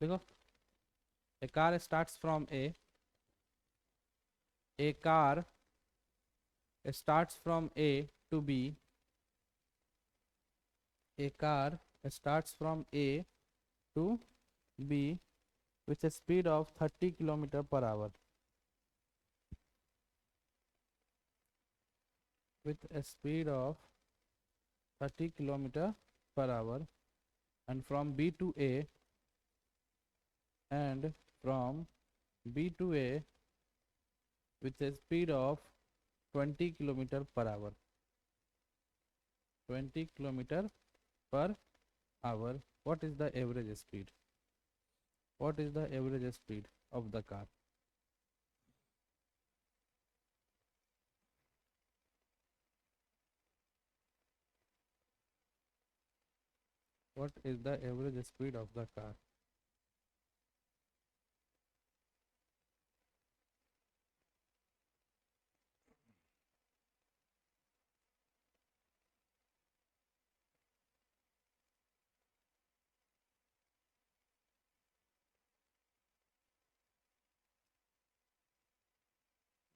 देखो, a car starts from a car starts from A to B. A car starts from A to B with a speed of 30 kilometer per hour. With a speed of 30 kilometer per hour, and from B to A, and from B to A with a speed of 20 kilometer per hour. 20 kilometer per hour. What is the average speed? What is the average speed of the car? What is the average speed of the car?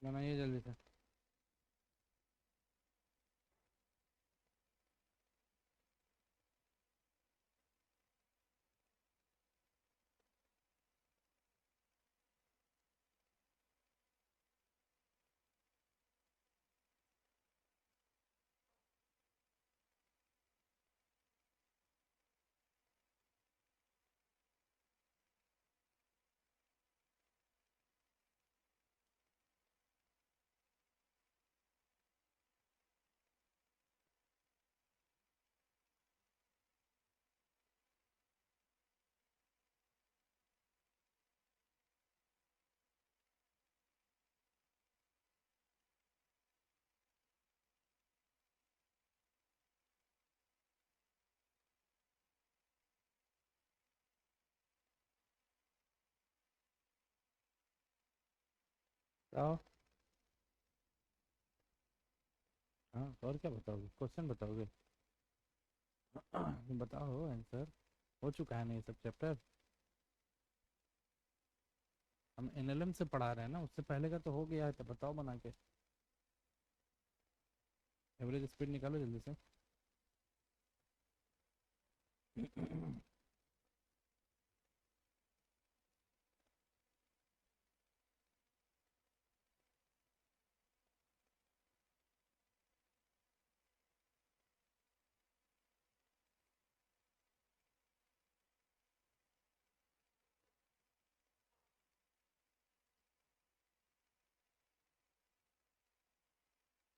बनाइए जल्दी से। बताओ। हाँ, और क्या बताओगे? Question बताओगे? बताओ आंसर। हो चुका है ना ये सब चैप्टर? हम एनएलएम से पढ़ा रहे हैं ना, उससे पहले का तो हो गया है, तो बताओ बना के। एवरेज स्पीड निकालो जल्दी से।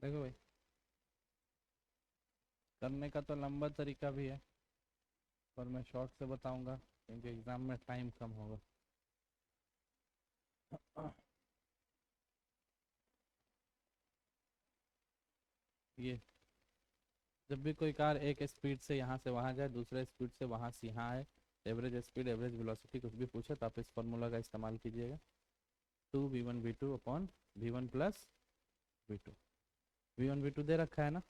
देखो भाई, करने का तो लंबा तरीका भी है, पर मैं शॉर्ट से बताऊंगा क्योंकि एग्जाम में टाइम कम होगा। ये, जब भी कोई कार एक स्पीड से यहाँ से वहाँ जाए, दूसरे स्पीड से वहाँ से यहाँ आए, एवरेज स्पीड, एवरेज वेलोसिटी कुछ भी पूछे तो आप इस फॉर्मूला का इस्तेमाल कीजिएगा। 2v1v2 upon v1 plus v2। v1 v2 दे रखा है ना?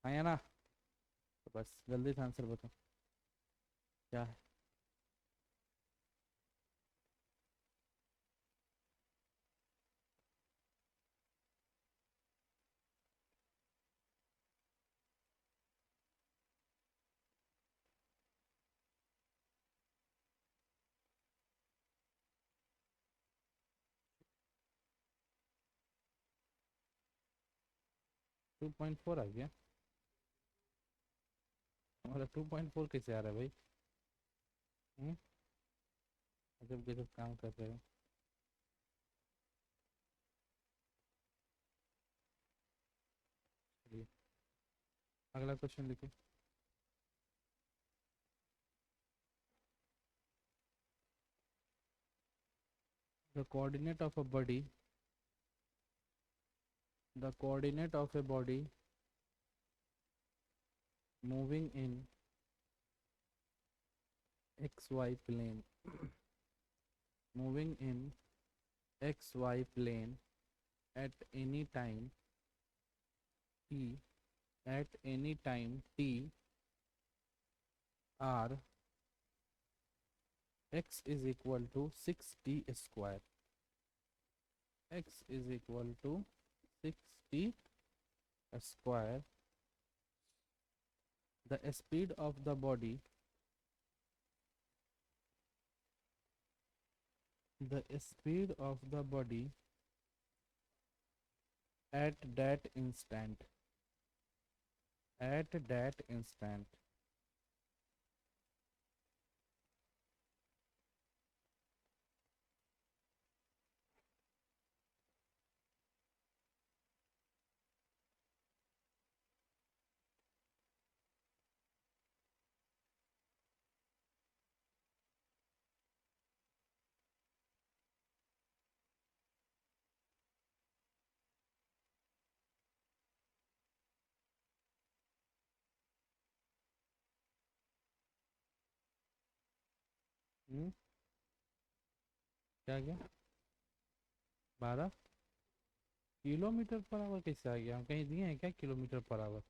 हाँ या ना? तो बस जल्दी से आंसर बताओ क्या है। 2.4 आ गया? हमारा 2.4 कैसे आ रहा है भाई? हम्म, अजब गजब काम कर रहे हो। चलिए, अगला क्वेश्चन लिखिए। The coordinate of a body, the coordinate of a body moving in xy plane, moving in xy plane at any time t, at any time t, are x is equal to 6t², x is equal to 6t², the speed of the body, the speed of the body at that instant, at that instant, क्या गया 12 kilometre per hour कैसे आ गया? हम कहीं दिए हैं क्या kilometre per hour?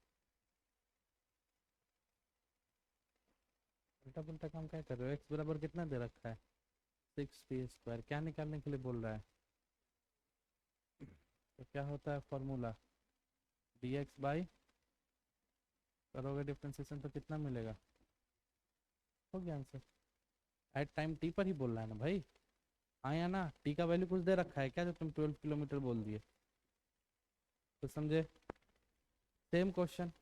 उल्टा पुल्टा काम क्या कर रहे हो? x बराबर कितना दे रखा है? 6t²। क्या निकालने के लिए बोल रहा है? तो क्या होता है फॉर्मूला? dx बाई, करोगे डिफ्रेंसिएशन तो कितना मिलेगा? हो गया आंसर। एट टाइम t पर ही बोल रहा है ना भाई, हाँ या ना? t का वैल्यू कुछ दे रखा है क्या जो तुम 12 किलोमीटर बोल दिए? तो समझे? सेम क्वेश्चन,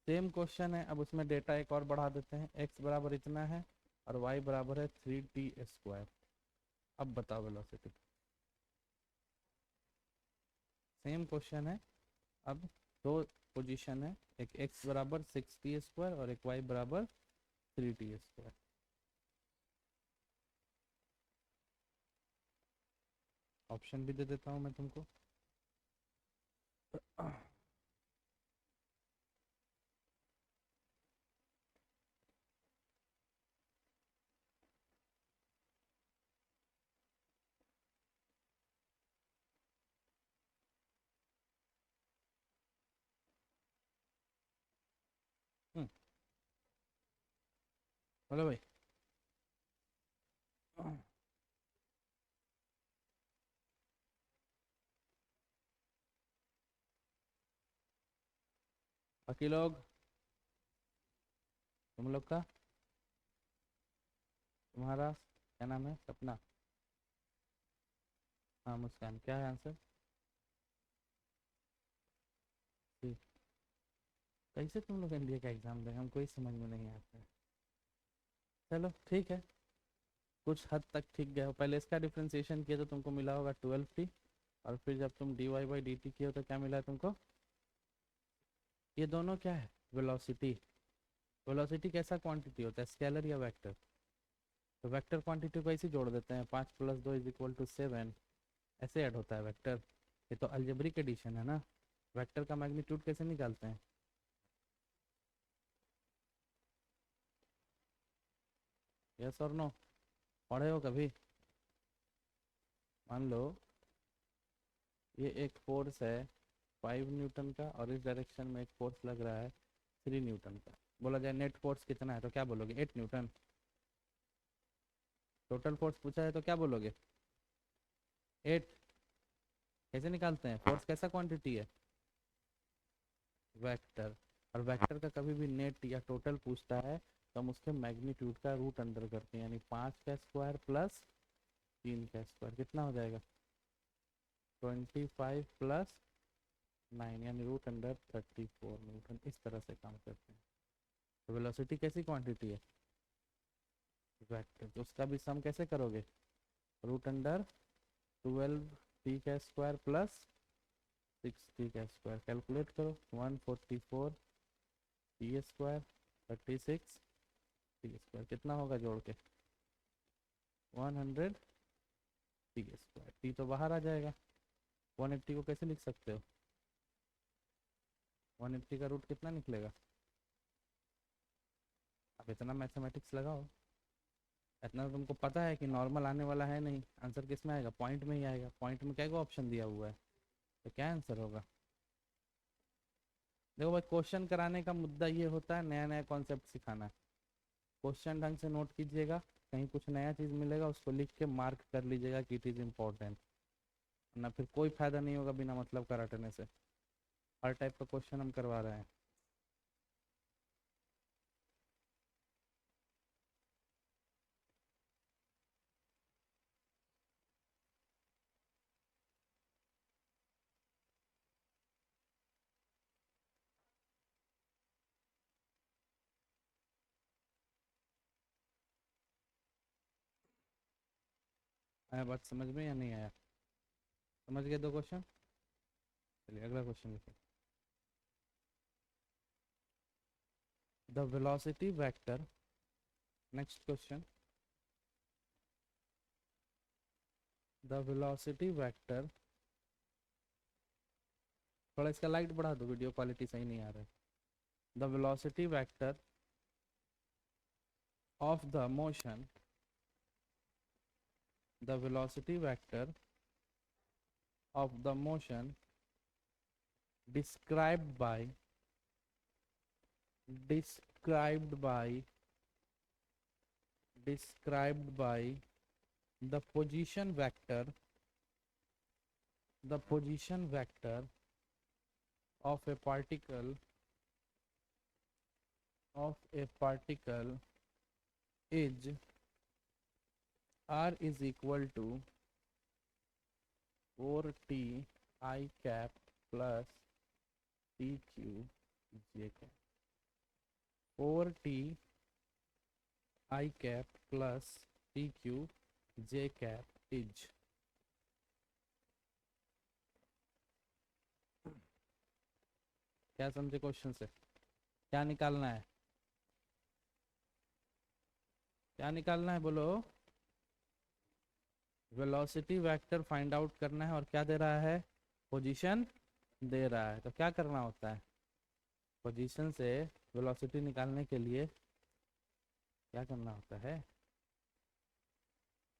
सेम क्वेश्चन है। अब उसमें डेटा एक और बढ़ा देते हैं, x बराबर इतना है और y बराबर है 3t²। अब बताओ वेलोसिटी। सेम क्वेश्चन है। अब दो पोजीशन है, एक x बराबर 6t² और एक y बराबर 3t²। ऑप्शन भी दे देता हूँ मैं तुमको। बोलो भाई। बाकी लोग, तुम लोग का, तुम्हारा क्या नाम है? सपना? हाँ मुस्कान, क्या है आंसर? ठीक। कैसे तुम लोग एनडीए का एग्जाम देंगे, हमको ही समझ में नहीं आता है। चलो ठीक है, कुछ हद तक ठीक गए हो। पहले इसका डिफ्रेंसिएशन किया तो तुमको मिला होगा 12t, और फिर जब तुम dy/dt किए हो तो क्या मिला तुमको? ये दोनों क्या है? वेलोसिटी। वेलोसिटी कैसा क्वांटिटी होता है, स्केलर या वेक्टर? तो वेक्टर क्वांटिटी को ऐसे जोड़ देते हैं, 5 + 2 = 7, ऐसे ऐड होता है वेक्टर। ये तो अलजेब्रिक एडिशन है ना। वेक्टर का मैग्नीट्यूड कैसे निकालते हैं? यस और नो? पढ़े हो कभी? मान लो ये एक फोर्स है 5 न्यूटन का, और इस डायरेक्शन में एक फोर्स लग रहा है 3 न्यूटन का। बोला जाए नेट फोर्स कितना है तो क्या बोलोगे? 8 न्यूटन। टोटल फोर्स पूछा है तो क्या बोलोगे? 8। कैसे निकालते हैं? फोर्स कैसा क्वांटिटी है? वेक्टर। और वेक्टर का कभी भी नेट या टोटल पूछता है तो हम उसके मैग्नीट्यूड का रूट अंडर करते हैं, यानी 5 का स्क्वायर प्लस 3 का स्क्वायर कितना हो जाएगा? 25 + 9, यानी √34 न्यूटन। इस तरह से काम करते हैं। तो वेलोसिटी कैसी क्वांटिटी है? वेक्टर। तो उसका भी सम कैसे करोगे? √12t² plus 6t²। कैलकुलेट करो, 144t², 36t², कितना होगा जोड़ के? 100t²। टी तो बाहर आ जाएगा। 180 को कैसे लिख सकते हो? 180 का रूट कितना निकलेगा? अब इतना मैथमेटिक्स लगाओ। इतना तो तुमको पता है कि नॉर्मल आने वाला है नहीं, आंसर किस में आएगा? पॉइंट में ही आएगा। पॉइंट में क्या को ऑप्शन दिया हुआ है, तो क्या आंसर होगा? देखो भाई, क्वेश्चन कराने का मुद्दा ये होता है नया नया कॉन्सेप्ट सिखाना। क्वेश्चन ढंग से नोट कीजिएगा, कहीं कुछ नया चीज़ मिलेगा उसको लिख के मार्क कर लीजिएगा कि इट इज़ इम्पोर्टेंट, वरना फिर कोई फायदा नहीं होगा बिना मतलब का रटने से। हर टाइप का क्वेश्चन हम करवा रहे हैं। आया बात समझ में या नहीं आया? समझ गए दो क्वेश्चन? चलिए अगला क्वेश्चन लिखिए। The velocity vector, next question, the velocity vector, थोड़ा इसका लाइट बढ़ा दो, वीडियो क्वालिटी सही नहीं आ रहा है। The velocity vector of the motion, the velocity vector of the motion described by described by described by the position vector, the position vector of a particle, of a particle is r is equal to 4t I cap plus tq j cap, 4t I cap plus tq j cap is, क्या समझे question से? क्या निकालना है? क्या निकालना है बोलो? वेलोसिटी वेक्टर फाइंड आउट करना है और क्या दे रहा है? पोजीशन दे रहा है। तो क्या करना होता है? पोजीशन से वेलोसिटी निकालने के लिए क्या करना होता है?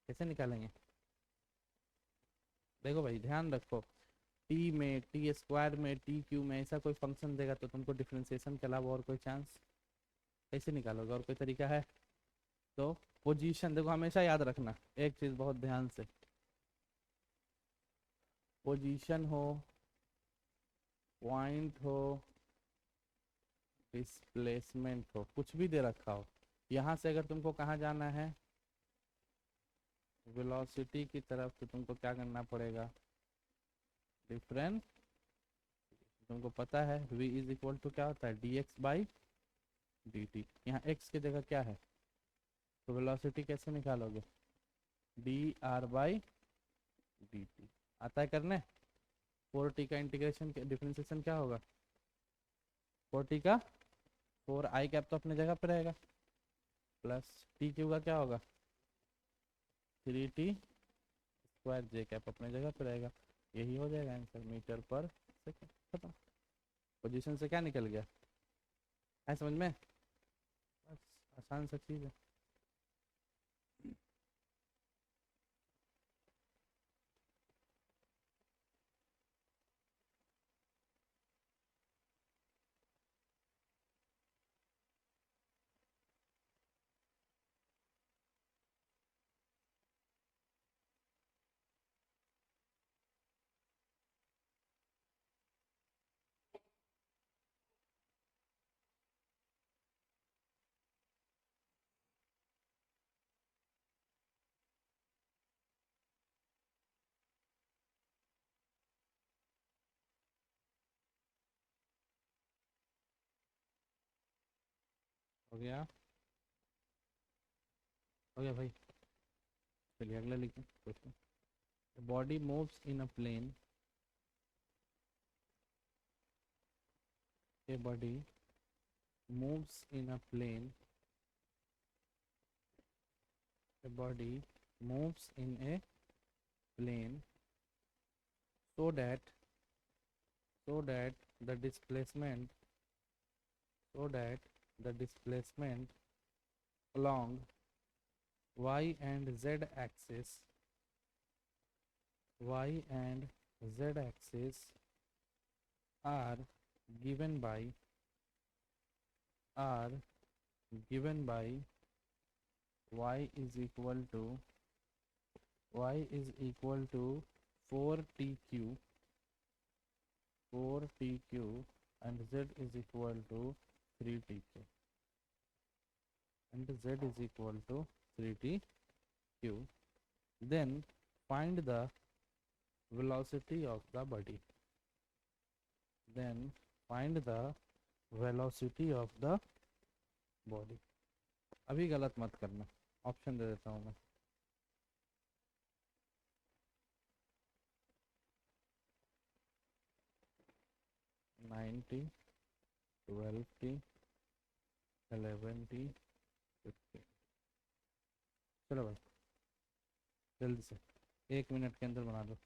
कैसे निकालेंगे? देखो भाई ध्यान रखो, टी में, टी स्क्वायर में, टी क्यू में ऐसा कोई फंक्शन देगा तो तुमको डिफरेंशिएशन के अलावा और कोई चांस, कैसे निकालोगे? और कोई तरीका है? तो पोजीशन देखो, हमेशा याद रखना एक चीज बहुत ध्यान से, पोजीशन हो, पॉइंट हो, डिस्प्लेसमेंट हो, कुछ भी दे रखा हो, यहाँ से अगर तुमको कहाँ जाना है? वेलोसिटी की तरफ, तो तुमको क्या करना पड़ेगा? डिफरेंस, तुमको पता है v इज इक्वल टू क्या होता है? dx by dt। यहाँ x की जगह क्या है? तो वेलोसिटी कैसे निकालोगे? dr by dt। आता है करने? 4t का इंटीग्रेशन, डिफरेंशिएशन क्या होगा? 4t का 4 आई कैप तो अपने जगह पे रहेगा, प्लस टी क्यू का क्या होगा? 3t स्क्वायर जे कैप अपने जगह पे रहेगा। यही हो जाएगा आंसर, मीटर पर सेकंड। खत्म। पोजीशन से क्या निकल गया है समझ में? बस आसान सा चीज़ है। हो गया? हो गया भाई? चलिए अगला लिखिए question. Body moves in a plane, a body moves in a plane, a body moves in a plane so that the displacement, so that the displacement along y and z axis, y and z axis are given by, are given by y is equal to 4tq and z is equal to 3tq and z is equal to 3tq. Then find the velocity of the body. Then find the velocity of the body. अभी गलत मत करना, option दे देता हूँ मैं. 90, 12t, 11t, 15. चलो भाई जल्दी से 1 मिनट के अंदर बना लो.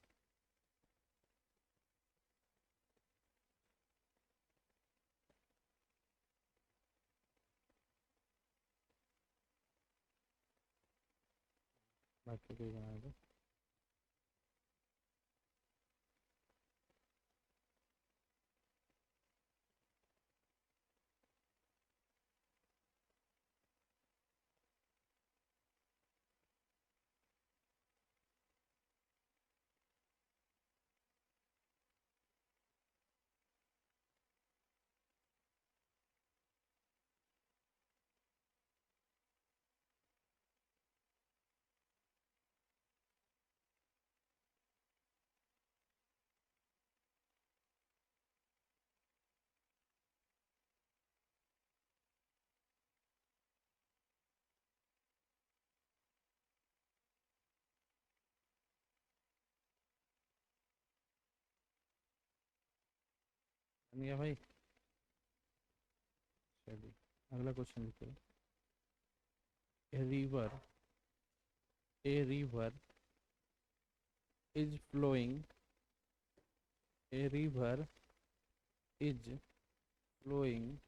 बाकी कोई बना दो. बन गया भाई. चलिए अगला क्वेश्चन लिखो. A river is flowing. A river is flowing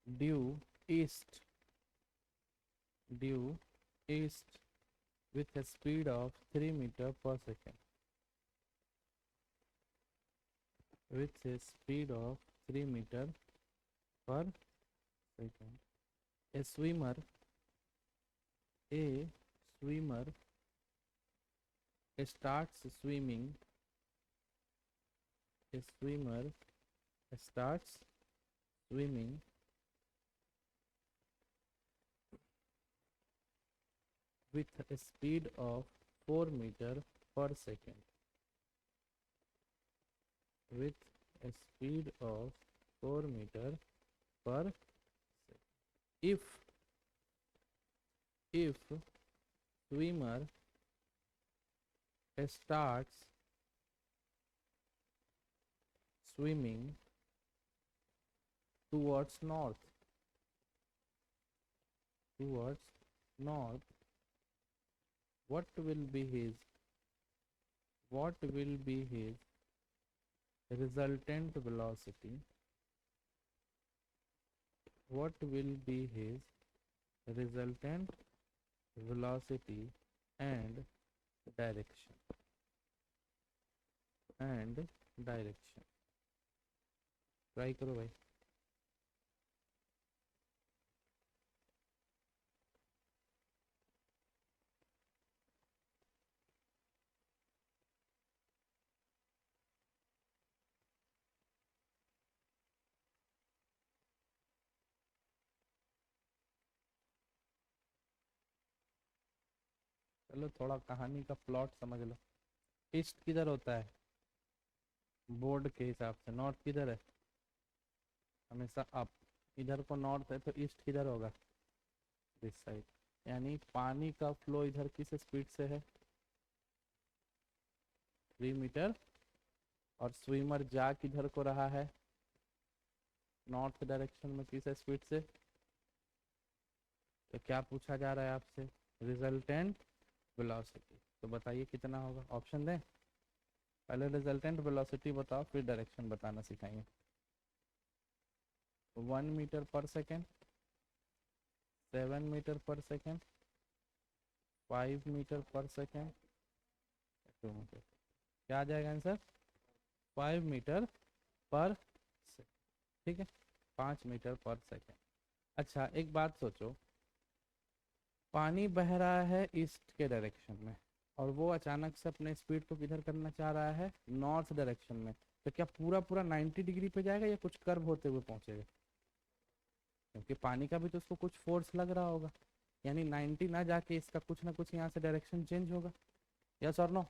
due east with a speed of 3 meter per second. With a speed of 3 meter per second. A swimmer starts swimming. A swimmer starts swimming with a speed of 4 meter per second. With a speed of 4 meter per second. If swimmer starts swimming towards north, what will be his resultant velocity? What will be his resultant velocity and direction? Try करो भाई. चलो थोड़ा कहानी का plot समझ लो. East किधर होता है बोर्ड के हिसाब से? नॉर्थ किधर है? हमेशा अप. इधर को नॉर्थ है तो ईस्ट किधर होगा? This side. यानी पानी का फ्लो इधर किस स्पीड से है? 3 मीटर. और स्विमर जा किधर को रहा है? नॉर्थ डायरेक्शन में. किस स्पीड से? तो क्या पूछा जा रहा है आपसे? Resultant velocity. तो बताइए कितना होगा? ऑप्शन दें? पहले रिजल्टेंट वेलोसिटी बताओ फिर डायरेक्शन बताना सिखाएंगे. 1 मीटर पर सेकेंड, 7 मीटर पर सेकेंड, 5 मीटर पर सेकेंड, 2 मीटर. क्या आ जाएगा आंसर? 5 मीटर पर सेकेंड. ठीक है, 5 मीटर पर सेकेंड. अच्छा एक बात सोचो, पानी बह रहा है ईस्ट के डायरेक्शन में और वो अचानक से अपने स्पीड को किधर करना चाह रहा है, नॉर्थ डायरेक्शन में। तो क्या पूरा पूरा 90 डिग्री पे जाएगा या कुछ कर्व होते हुए पहुंचेगा? क्योंकि पानी का भी तो उसको कुछ फोर्स लग रहा होगा, यानी 90 ना जाके इसका कुछ ना कुछ यहाँ से डायरेक्शन चेंज होगा। यस और नो?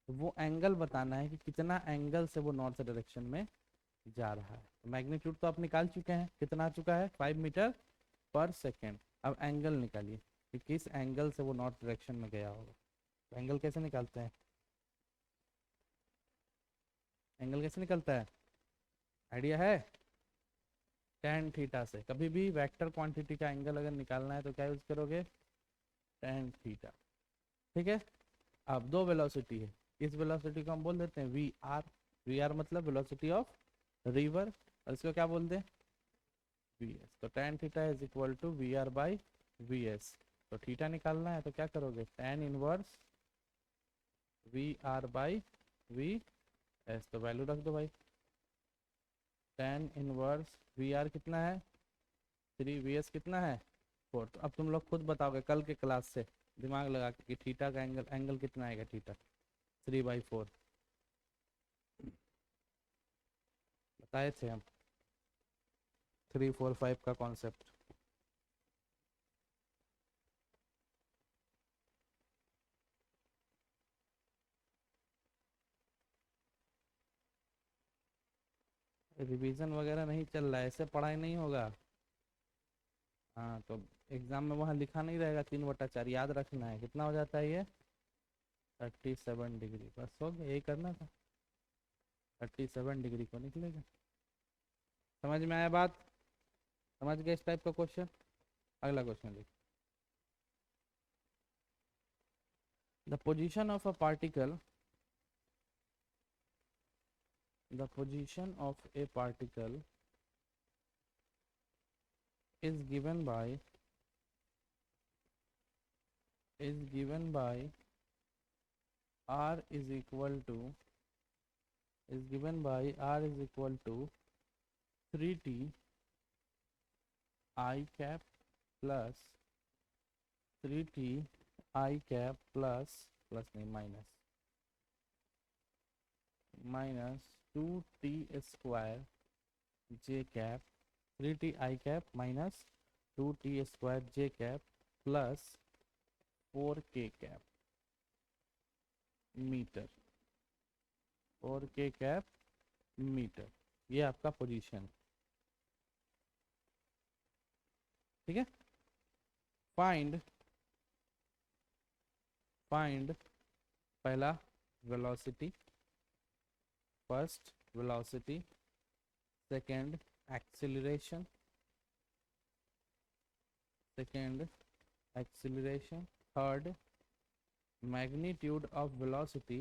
वो एंगल बताना है कि कितना एंगल से वो नॉर्थ डायरेक्शन में जा रहा है। मैग्नीट्यूड तो आप निकाल चुके हैं, कितना आ चुका है, 5 मीटर पर सेकेंड। अब एंगल निकालिए कि किस एंगल से वो नॉर्थ डायरेक्शन में गया होगा। तो एंगल कैसे निकालते हैं? एंगल कैसे निकलता है, आइडिया है? टेन थीटा से। कभी भी वेक्टर क्वांटिटी का एंगल अगर निकालना है तो क्या यूज करोगे, टेन थीटा। ठीक है। अब दो वेलोसिटी है, इस वेलोसिटी को हम बोल देते हैं वी आर। वी आर मतलब वेलोसिटी ऑफ रिवर, और इसको क्या बोलते हैं, वी एस। तो tan theta is equal to V R by V S. तो थीटा निकालना है तो क्या करोगे, tan inverse V R by V S. तो वैल्यू रख दो भाई, टेन इनवर्स वी आर कितना है 3, वी एस कितना है 4। तो अब तुम लोग खुद बताओगे कल के क्लास से दिमाग लगा के कि थीटा का एंगल, एंगल कितना आएगा थीटा, 3/4 बताए थे हम, 3 4 5 का कॉन्सेप्ट। रिवीजन वगैरह नहीं चल रहा है, ऐसे पढ़ाई नहीं होगा। हाँ तो एग्जाम में वहाँ लिखा नहीं रहेगा 3/4, याद रखना है। कितना हो जाता है ये, 37 डिग्री। बस हो गया, यही करना था, 37 डिग्री को निकलेगा। समझ में आया बात? समझ गए इस टाइप का क्वेश्चन? अगला क्वेश्चन देखिए। The position of a particle, the position of a particle is given by r is equal to is given by r is equal to 3t I cap plus 3t I cap plus नहीं minus 2t square j cap, 3t I cap minus 2t square j cap plus 4k cap metre, 4k cap metre. ये आपका position, ठीक है। Find पहला velocity, first velocity, second acceleration, third magnitude of velocity,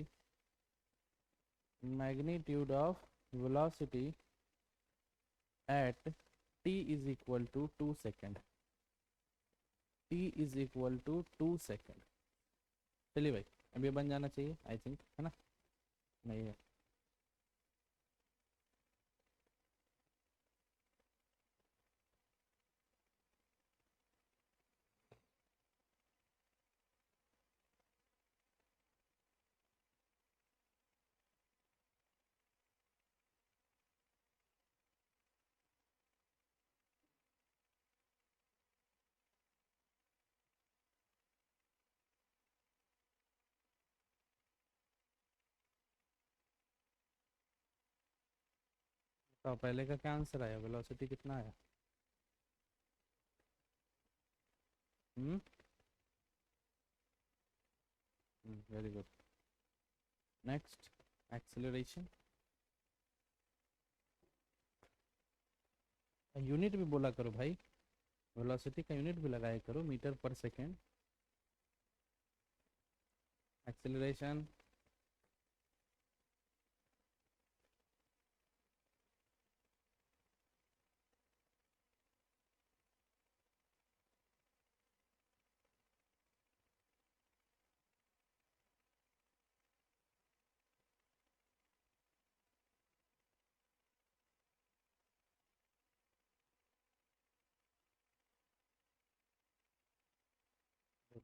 at t is equal to 2 second, चलिए भाई अब ये बन जाना चाहिए आई थिंक, है ना? नहीं है। तो पहले का क्या आंसर आया, वेलोसिटी कितना आया? Hmm, very good. Next acceleration, unit भी बोला करो भाई, वेलोसिटी का यूनिट भी लगाया करो, मीटर पर सेकेंड। एक्सीलरेशन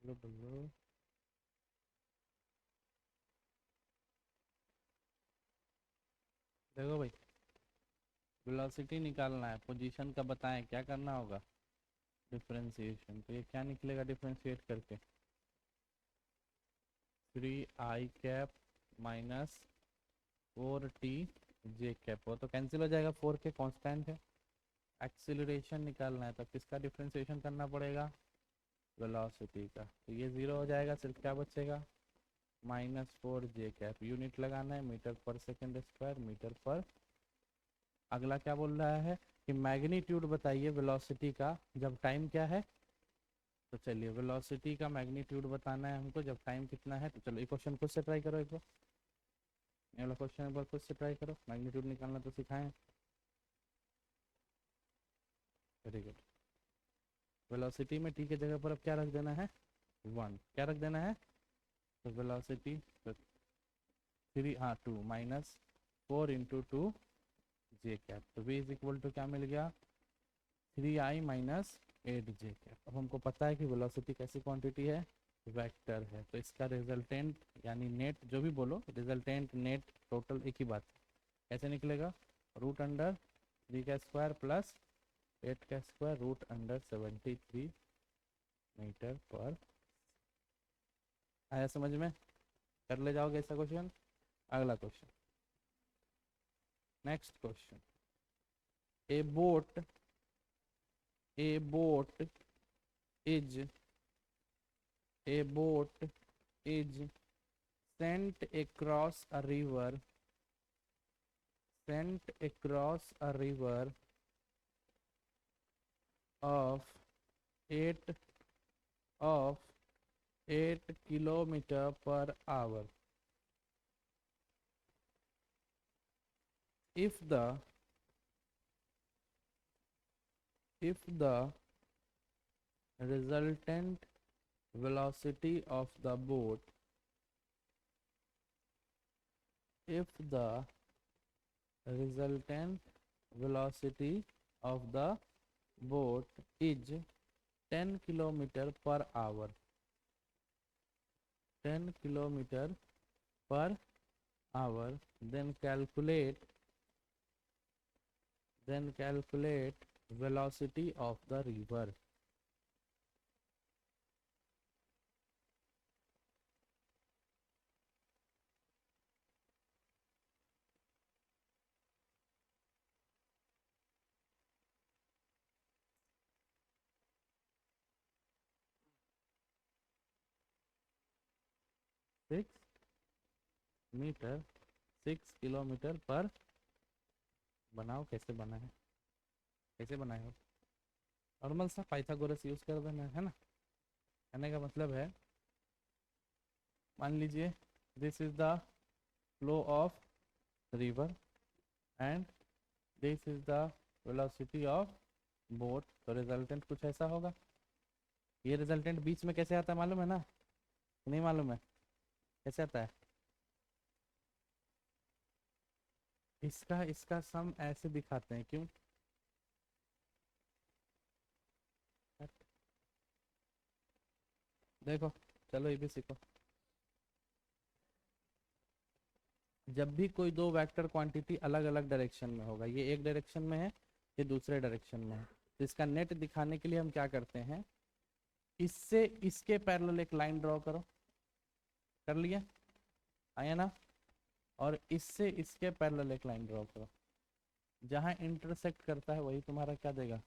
बोलो बोलो। देखो भाई, वेलोसिटी निकालना है, पोजीशन का बताएं क्या करना होगा, डिफरेंशिएशन। तो ये क्या निकलेगा डिफरेंशिएट करके, 3i cap minus 4t j cap. वो तो कैंसिल हो जाएगा, 4 के कांस्टेंट है। एक्सीलरेशन निकालना है, तो किसका डिफरेंशिएशन करना पड़ेगा, वेलोसिटी का। तो ये जीरो हो जाएगा, सिर्फ क्या बचेगा, -4 j कैप। यूनिट लगाना है मीटर पर सेकेंड स्क्वायर, मीटर पर। अगला क्या बोल रहा है कि मैग्नीट्यूड बताइए वेलोसिटी का जब टाइम क्या है। तो चलिए वेलोसिटी का मैग्नीट्यूड बताना है हमको जब टाइम कितना है। तो चलो ये क्वेश्चन खुद से ट्राई करो एक बार, ये वाला क्वेश्चन एक बार खुद से ट्राई करो, मैग्नीट्यूड निकालना तो सिखाएं। Very good. वेलोसिटी में टी के जगह पर अब क्या रख देना है, 1। क्या रख देना है, तो वेलोसिटी 3, हाँ 2 -4 × 2 j कैप। तो v इज इक्वल टू क्या मिल गया, 3i - 8j कैप। अब हमको पता है कि वेलोसिटी कैसी क्वांटिटी है, वेक्टर है। तो इसका रिजल्टेंट यानी नेट, जो भी बोलो, रिजल्टेंट नेट टोटल एक ही बात है। कैसे निकलेगा, √3 का स्क्वायर प्लस 8 का स्क्वायर √73 मीटर पर। आया समझ में, कर ले जाओगे ऐसा क्वेश्चन। अगला question, next question. A boat is a boat is sent across a river of 8 of 8 km/h. If the resultant velocity of the boat if the resultant velocity of the boat is 10 km/h, 10 km/h, then calculate velocity of the river. Six metre 6 kilometre पर। बनाओ, कैसे बना है, कैसे बनाए हो, normal सा Pythagoras use कर देना है ना। कहने का मतलब है, मान लीजिए this is the flow of river and this is the velocity of boat. तो रिजल्टेंट कुछ ऐसा होगा। ये रिजल्टेंट बीच में कैसे आता है मालूम है ना, नहीं मालूम है कैसे आता है, इसका सम ऐसे दिखाते हैं, क्यों, देखो, चलो ये भी सीखो। जब भी कोई दो वेक्टर क्वांटिटी अलग अलग डायरेक्शन में होगा, ये एक डायरेक्शन में है, ये दूसरे डायरेक्शन में है, तो इसका नेट दिखाने के लिए हम क्या करते हैं, इससे इसके पैरेलल एक लाइन ड्रॉ करो। कर लिया, आया ना। और इससे इसके पैरेलल एक लाइन ड्रॉ करो, जहां इंटरसेक्ट करता है वही तुम्हारा क्या देगा,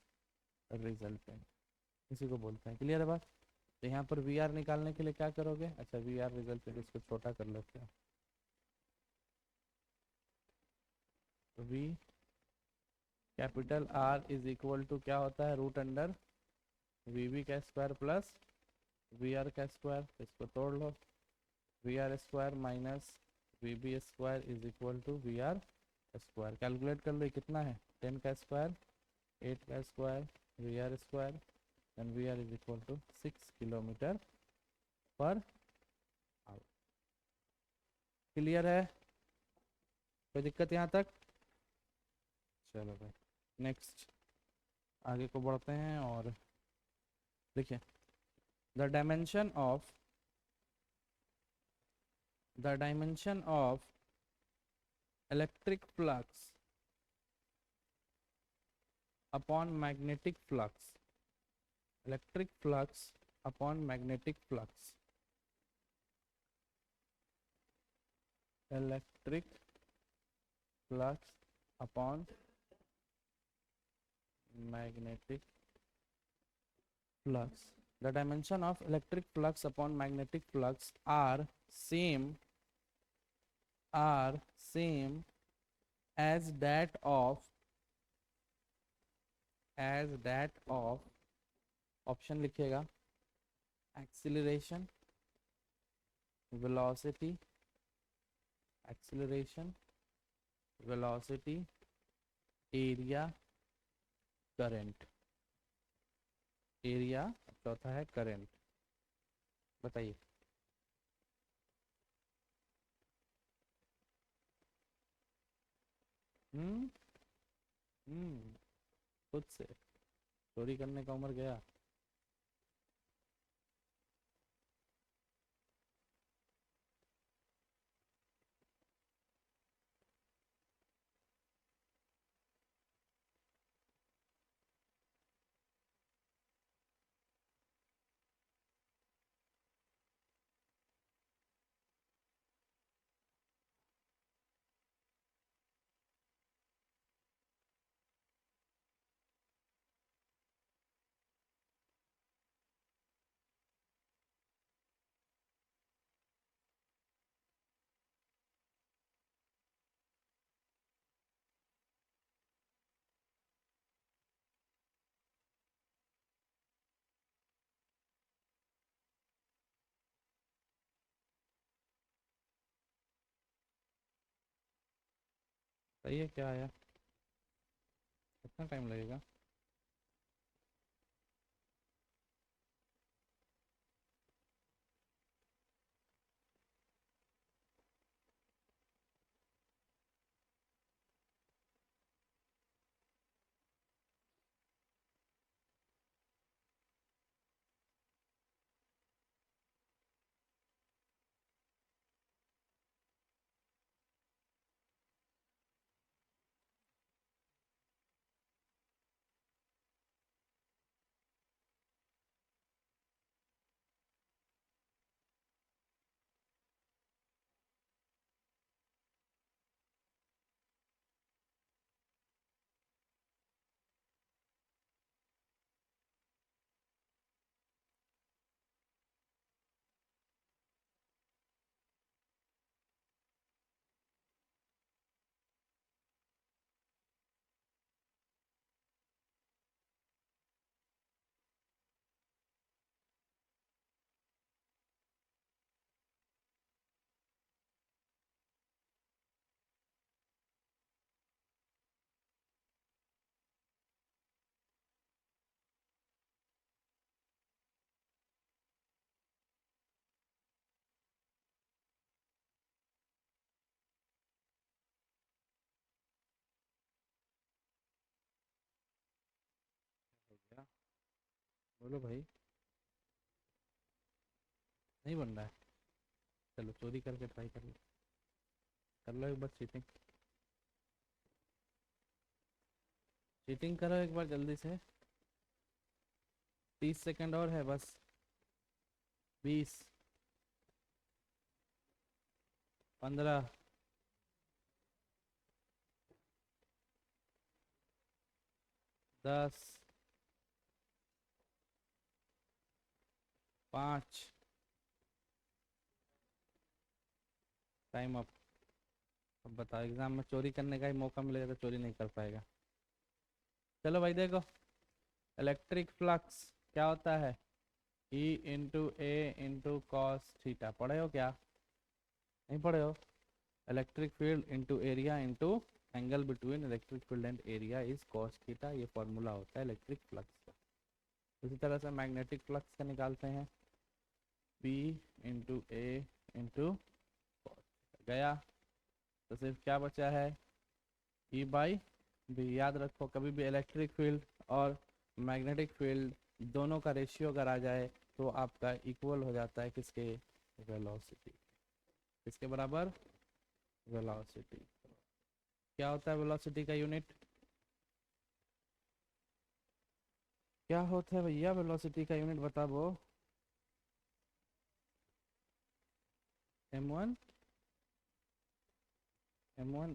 रिजल्टेंट। इसी को बोलते हैं, क्लियर है बात। तो यहाँ पर वी आर निकालने के लिए क्या करोगे, अच्छा वी आर रिजल्टेंट, इसको छोटा कर लेते हैं। तो V capital R is equal to क्या होता है, √वी बी का स्क्वायर प्लस वी आर का स्क्वायर। इसको तोड़ लो, V R square minus V B square is equal to V R square. Calculate कर लो कितना है, 10 का स्क्वायर 8 का square V R square, and V R is equal to 6 km/h। Clear है, कोई दिक्कत यहाँ तक। चलो भाई नेक्स्ट, आगे को बढ़ते हैं। और देखिए the dimension of electric flux upon magnetic flux, electric flux upon magnetic flux, electric flux upon magnetic flux. The dimension of electric flux upon magnetic flux are same as that of option लिखिएगा acceleration, velocity, acceleration, velocity, area, current. Area, चौथा है current. बताइए। हम्म खुद से चोरी करने का उम्र गया। सही है, क्या आया? कितना टाइम लगेगा? हो गया? बोलो भाई। नहीं बन रहा है? चलो चोरी करके ट्राई कर लो एक बार चीटिंग। चीटिंग करो एक बार जल्दी से। 30 सेकंड और है बस। 20, 15, 10, 5, टाइम अप। अब बताओ, एग्जाम में चोरी करने का ही मौका मिलेगा तो चोरी नहीं कर पाएगा। चलो भाई देखो, इलेक्ट्रिक फ्लक्स क्या होता है? E इंटू ए इंटू कॉस थीटा। पढ़े हो क्या? नहीं पढ़े हो? Electric field into area into angle between electric field and area is cos theta. ये फॉर्मूला होता है इलेक्ट्रिक फ्लक्स का। इसी तरह से मैग्नेटिक फ्लक्स का निकालते हैं, P इंटू ए इंटू गया, तो सिर्फ क्या बचा है? E by B. याद रखो, कभी भी इलेक्ट्रिक फील्ड और मैग्नेटिक फील्ड दोनों का रेशियो अगर आ जाए तो आपका इक्वल हो जाता है किसके, वेलोसिटी, किसके बराबर, वेलोसिटी। क्या होता है वेलोसिटी का यूनिट, क्या होता है भैया वेलोसिटी का यूनिट, बता वो। m1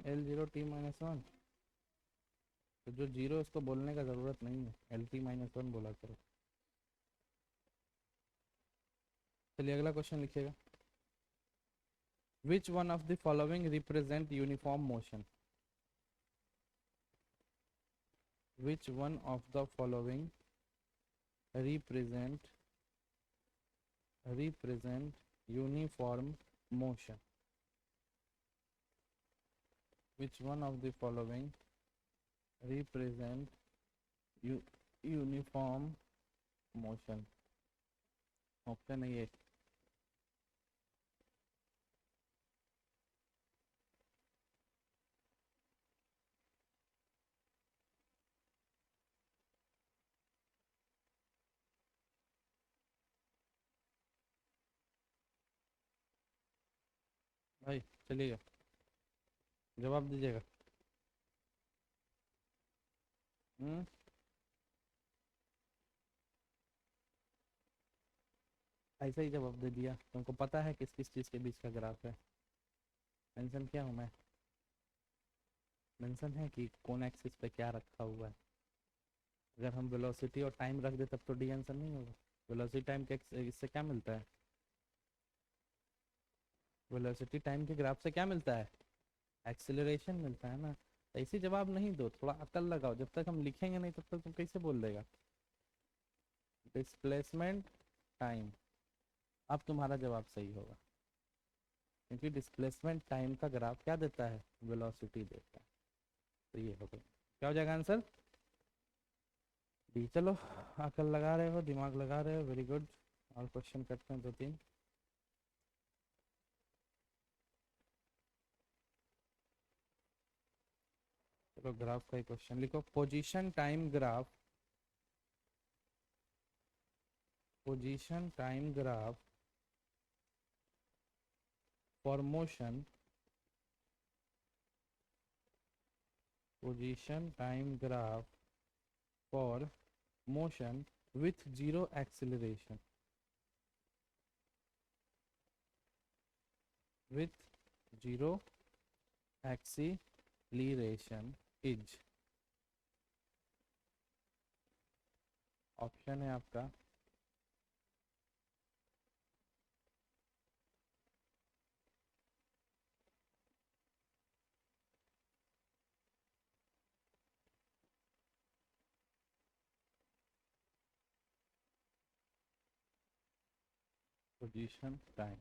L0 t-1। तो जो जीरो उसको बोलने का जरूरत नहीं है, LT-1 बोला करो। चलिए अगला क्वेश्चन लिखिएगा। Which one of the following represent uniform motion, which one of the following represent uniform motion, which one of the following represent uniform motion। Option है ये, भाई चलिएगा जवाब दीजिएगा। हम्म, ऐसा ही जवाब दे दिया, तुमको पता है किस किस चीज़ के बीच का ग्राफ है, मेंशन क्या हूँ मैं, मेंशन है कि कौन एक्सिस पे क्या रखा हुआ है। अगर हम वेलोसिटी और टाइम रख दे तब तो डी आंसर नहीं होगा। वेलोसिटी टाइम के इससे क्या मिलता है, वेलोसिटी टाइम के ग्राफ से क्या मिलता है, एक्सेलरेशन मिलता है ना। ऐसे जवाब नहीं दो, थोड़ा अकल लगाओ, जब तक हम लिखेंगे नहीं तब तक तुम कैसे बोल देगा। डिस्प्लेसमेंट टाइम, अब तुम्हारा जवाब सही होगा, क्योंकि डिस्प्लेसमेंट टाइम का ग्राफ क्या देता है, वेलोसिटी देता है। तो ये हो गया, क्या हो जाएगा आंसर, डी। चलो अकल लगा रहे हो, दिमाग लगा रहे हो, वेरी गुड। और क्वेश्चन करते हैं दो तीन। चलो ग्राफ का ही क्वेश्चन लिखो। Position time graph, position time graph for motion, position time graph for motion with zero acceleration, with zero acceleration is, option है आपका position time,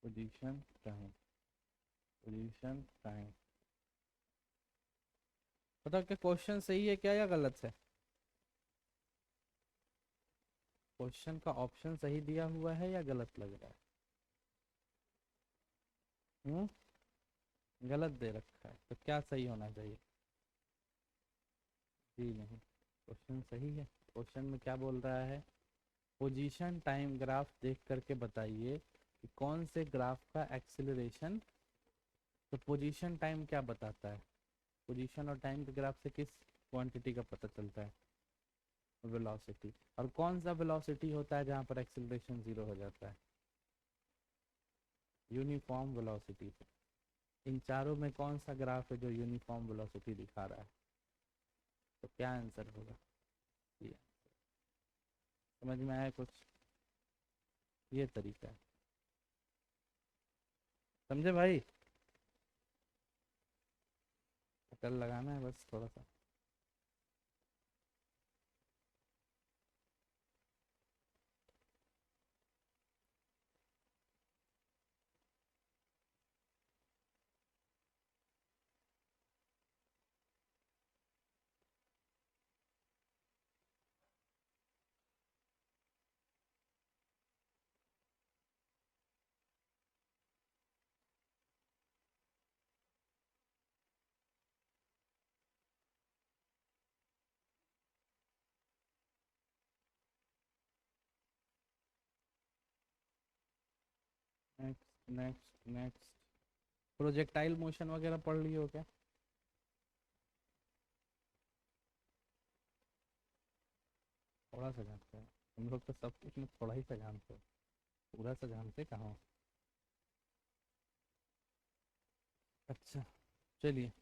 position time, position time. बताओ क्या क्वेश्चन सही है क्या या गलत है, क्वेश्चन का ऑप्शन सही दिया हुआ है या गलत लग रहा है। गलत दे रखा है, तो क्या सही होना चाहिए, जी नहीं, क्वेश्चन सही है। क्वेश्चन में क्या बोल रहा है, पोजीशन टाइम ग्राफ देख करके बताइए कि कौन से ग्राफ का एक्सेलरेशन। तो पोजीशन टाइम क्या बताता है, पोजीशन और टाइम के ग्राफ से किस क्वांटिटी का पता चलता है, वेलोसिटी। और कौन सा वेलोसिटी होता है जहाँ पर एक्सेलरेशन जीरो हो जाता है, यूनिफॉर्म वेलोसिटी पे। इन चारों में कौन सा ग्राफ है जो यूनिफॉर्म वेलोसिटी दिखा रहा है, तो क्या आंसर होगा, ये समझ में आया कुछ, ये तरीका है, समझे भाई। अकल लगाना है बस थोड़ा सा। Next next next. Projectile motion वगैरह पढ़ लिए हो क्या? थोड़ा सा जानते हैं। हम लोग तो सब कुछ में थोड़ा ही सा जानते हो, पूरा सा जानते कहाँ हो। अच्छा, चलिए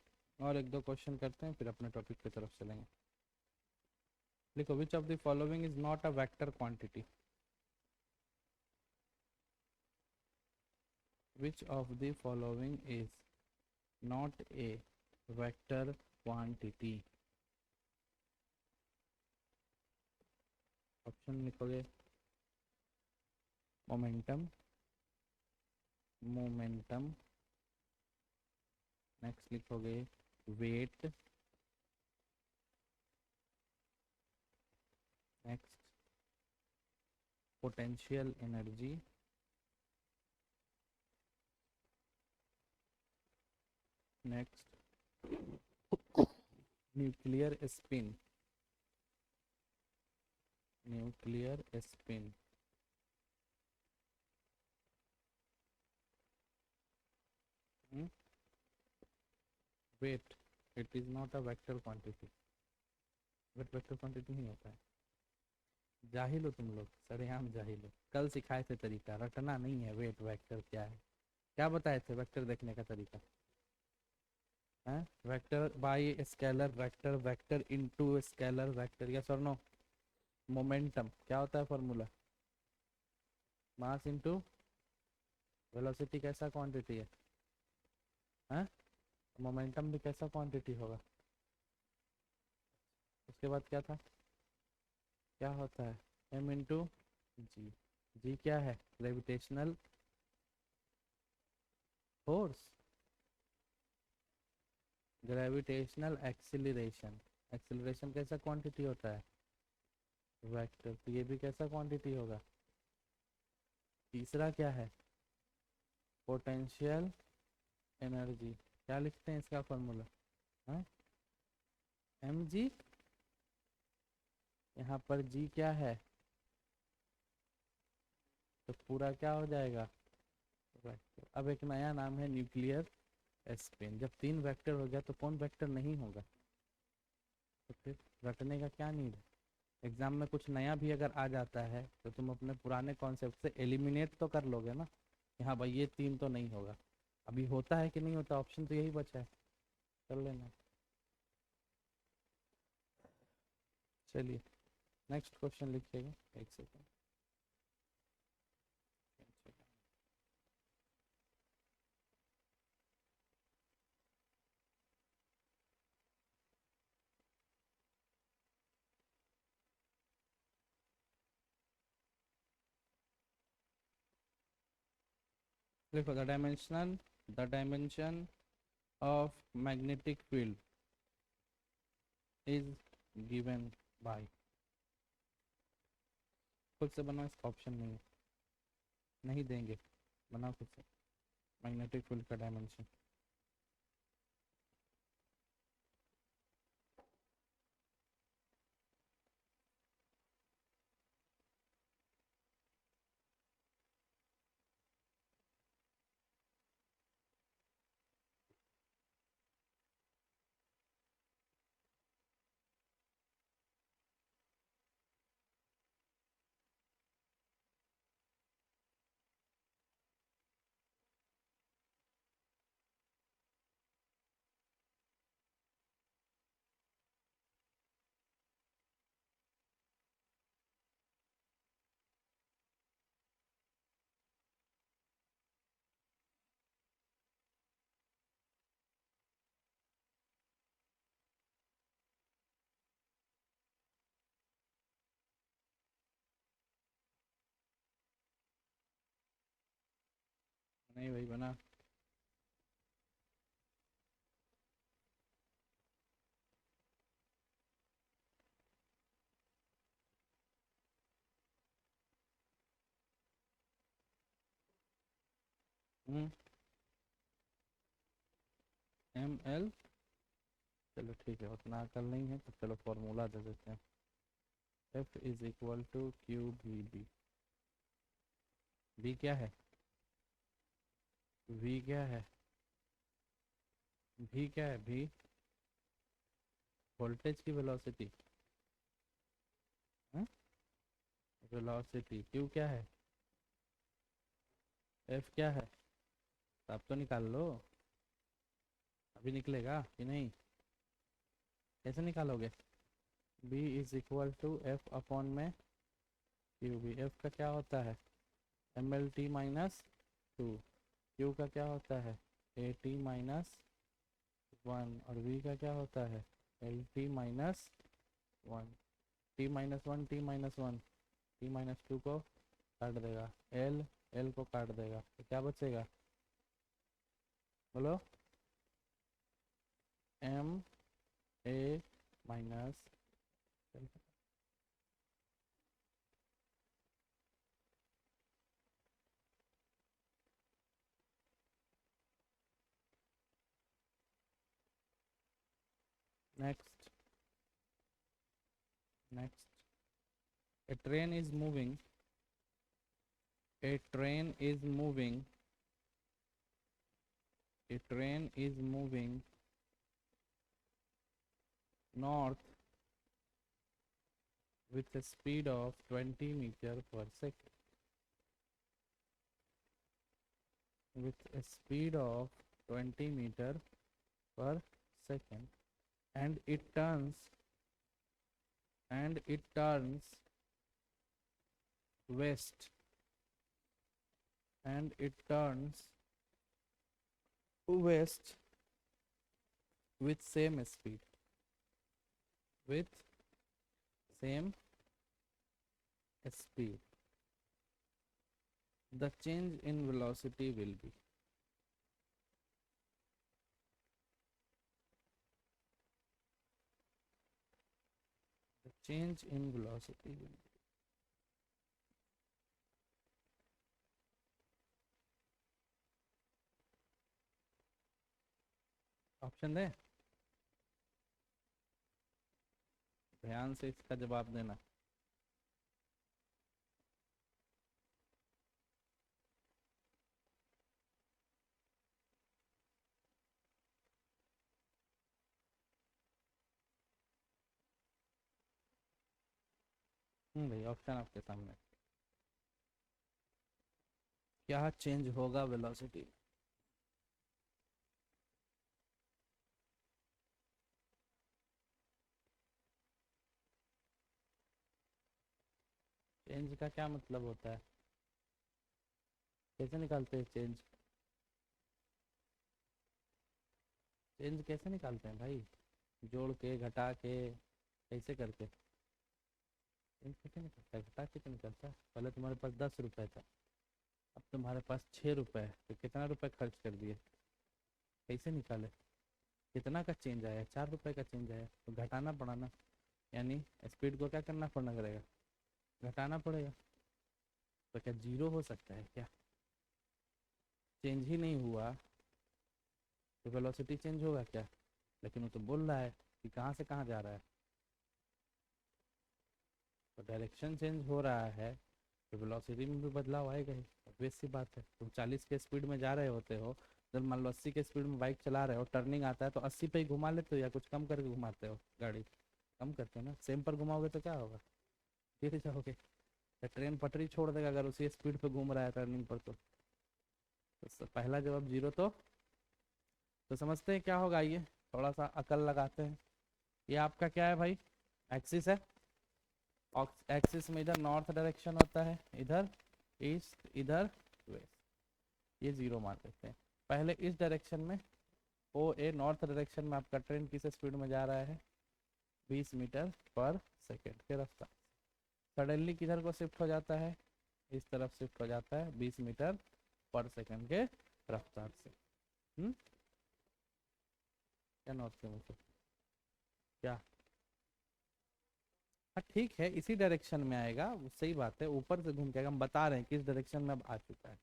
और एक दो क्वेश्चन करते हैं फिर अपने टॉपिक की तरफ चलेंगे। देखो, which of the following is not a vector quantity? Which of the following is not a vector quantity? Option लिखोगे मोमेंटम, मोमेंटम, नेक्स्ट लिखोगे weight, next potential energy, next nuclear spin, nuclear spin. Weight, it is not a vector quantity. Weight vector quantity नहीं होता है। जाहिल हो तुम लोग, सरेआम जाहिल हो। कल सिखाए थे तरीका, रटना नहीं है वेट वेक्टर क्या है। क्या बताए थे वेक्टर देखने का तरीका? है vector by scalar vector, vector into scalar vector, yes और नो? मोमेंटम क्या होता है फॉर्मूला? Mass into velocity. कैसा क्वांटिटी है? हैं? मोमेंटम भी कैसा क्वांटिटी होगा? उसके बाद क्या था? क्या होता है? एम इंटू जी। जी क्या है? Gravitational force, gravitational acceleration. Acceleration कैसा क्वांटिटी होता है? वेक्टर। तो ये भी कैसा क्वांटिटी होगा? तीसरा क्या है? Potential energy. क्या लिखते हैं इसका फॉर्मूला? हाँ, एम जी। यहाँ पर जी क्या है? तो पूरा क्या हो जाएगा? वेक्टर। अब एक नया नाम है न्यूक्लियर स्पिन। जब तीन वेक्टर हो गया तो कौन वेक्टर नहीं होगा? तो फिर रटने का क्या नीड है? एग्जाम में कुछ नया भी अगर आ जाता है तो तुम अपने पुराने कॉन्सेप्ट से एलिमिनेट तो कर लोगे ना कि हाँ भाई ये तीन तो नहीं होगा। अभी होता है कि नहीं होता? ऑप्शन तो यही बचा है, कर लेना। चलिए नेक्स्ट क्वेश्चन लिखिएगा। एक सेकेंड। देखो, the dimension of magnetic field is given by. खुद से बनाओ, इसका ऑप्शन नहीं है, नहीं देंगे, बनाओ खुद से। मैग्नेटिक फील्ड का डायमेंशन। नहीं भाई बना। M L. चलो ठीक है, उतना अकल नहीं है तो चलो फॉर्मूला दे देते हैं। F is equal to Q B B. B क्या है? v क्या है, v क्या है, v वोल्टेज की वेलोसिटी, वेलोसिटी, q क्या है, f क्या है, तो आप तो निकाल लो, अभी निकलेगा कि नहीं, कैसे निकालोगे, b is equal to F upon में क्यू बी, एफ का क्या होता है M L T minus two, Q का क्या होता है ए टी माइनस वन, और v का क्या होता है L T minus one, T minus one, T minus one, T minus two को काट देगा, एल एल को काट देगा, तो क्या बचेगा, बोलो, M A minus, next next, a train is moving, a train is moving, a train is moving north with a speed of 20 meter per second, with a speed of 20 meter per second, and it turns west, and it turns west with same speed, with same speed, the change in velocity will be, the change in velocity will be, option दे, ध्यान से इसका जवाब देना, भाई option आपके सामने, क्या चेंज होगा वेलोसिटी, चेंज का क्या मतलब होता है, कैसे निकालते हैं चेंज, चेंज कैसे निकालते हैं भाई, जोड़ के घटा के कैसे करके, चेंज कैसे निकलता है, घटा के तो निकलता है, पहले तुम्हारे पास 10 रुपए था, अब तुम्हारे पास 6 रुपए है, तो कितना रुपए खर्च कर दिए, कैसे निकाले, कितना का चेंज आया, 4 रुपए का चेंज आया, तो घटाना पड़ा ना, यानी स्पीड को क्या करना पड़ेगा, घटाना पड़ेगा, तो क्या जीरो हो सकता है क्या, चेंज ही नहीं हुआ तो वेलोसिटी चेंज होगा क्या, लेकिन वो तो बोल रहा है कि कहाँ से कहाँ जा रहा है, तो डायरेक्शन चेंज हो रहा है तो वेलोसिटी में भी बदलाव आएगा ही, ऑब्वियस सी बात है, तुम 40 के स्पीड में जा रहे होते हो, जब मान लो 80 के स्पीड में बाइक चला रहे हो, टर्निंग आता है तो 80 पे ही घुमा लेते हो या कुछ कम करके घुमाते हो, गाड़ी कम करते हो ना, सेम पर घुमाओगे तो क्या होगा, गिर जाओगे, या ट्रेन पटरी छोड़ देगा अगर उसी स्पीड पे घूम रहा है टर्निंग पर, तो पहला जवाब जीरो, तो समझते हैं क्या होगा, ये थोड़ा सा अकल लगाते हैं, ये आपका क्या है भाई, एक्सिस है, एक्सिस में इधर नॉर्थ डायरेक्शन होता है, इधर ईस्ट, इधर वेस्ट, ये जीरो मान लेते हैं, पहले इस डायरेक्शन में ओ ए नॉर्थ डायरेक्शन में आपका ट्रेन किस स्पीड में जा रहा है 20 मीटर पर सेकेंड के रफ्तार, सडनली किधर को शिफ्ट हो जाता है, इस तरफ शिफ्ट हो जाता है 20 मीटर पर सेकेंड के रफ्तार से, क्या नॉर्थ के मुझे क्या, हाँ ठीक है, इसी डायरेक्शन में आएगा, सही बात है, ऊपर से घूम के आएगा, हम बता रहे हैं किस डायरेक्शन में अब आ चुका है,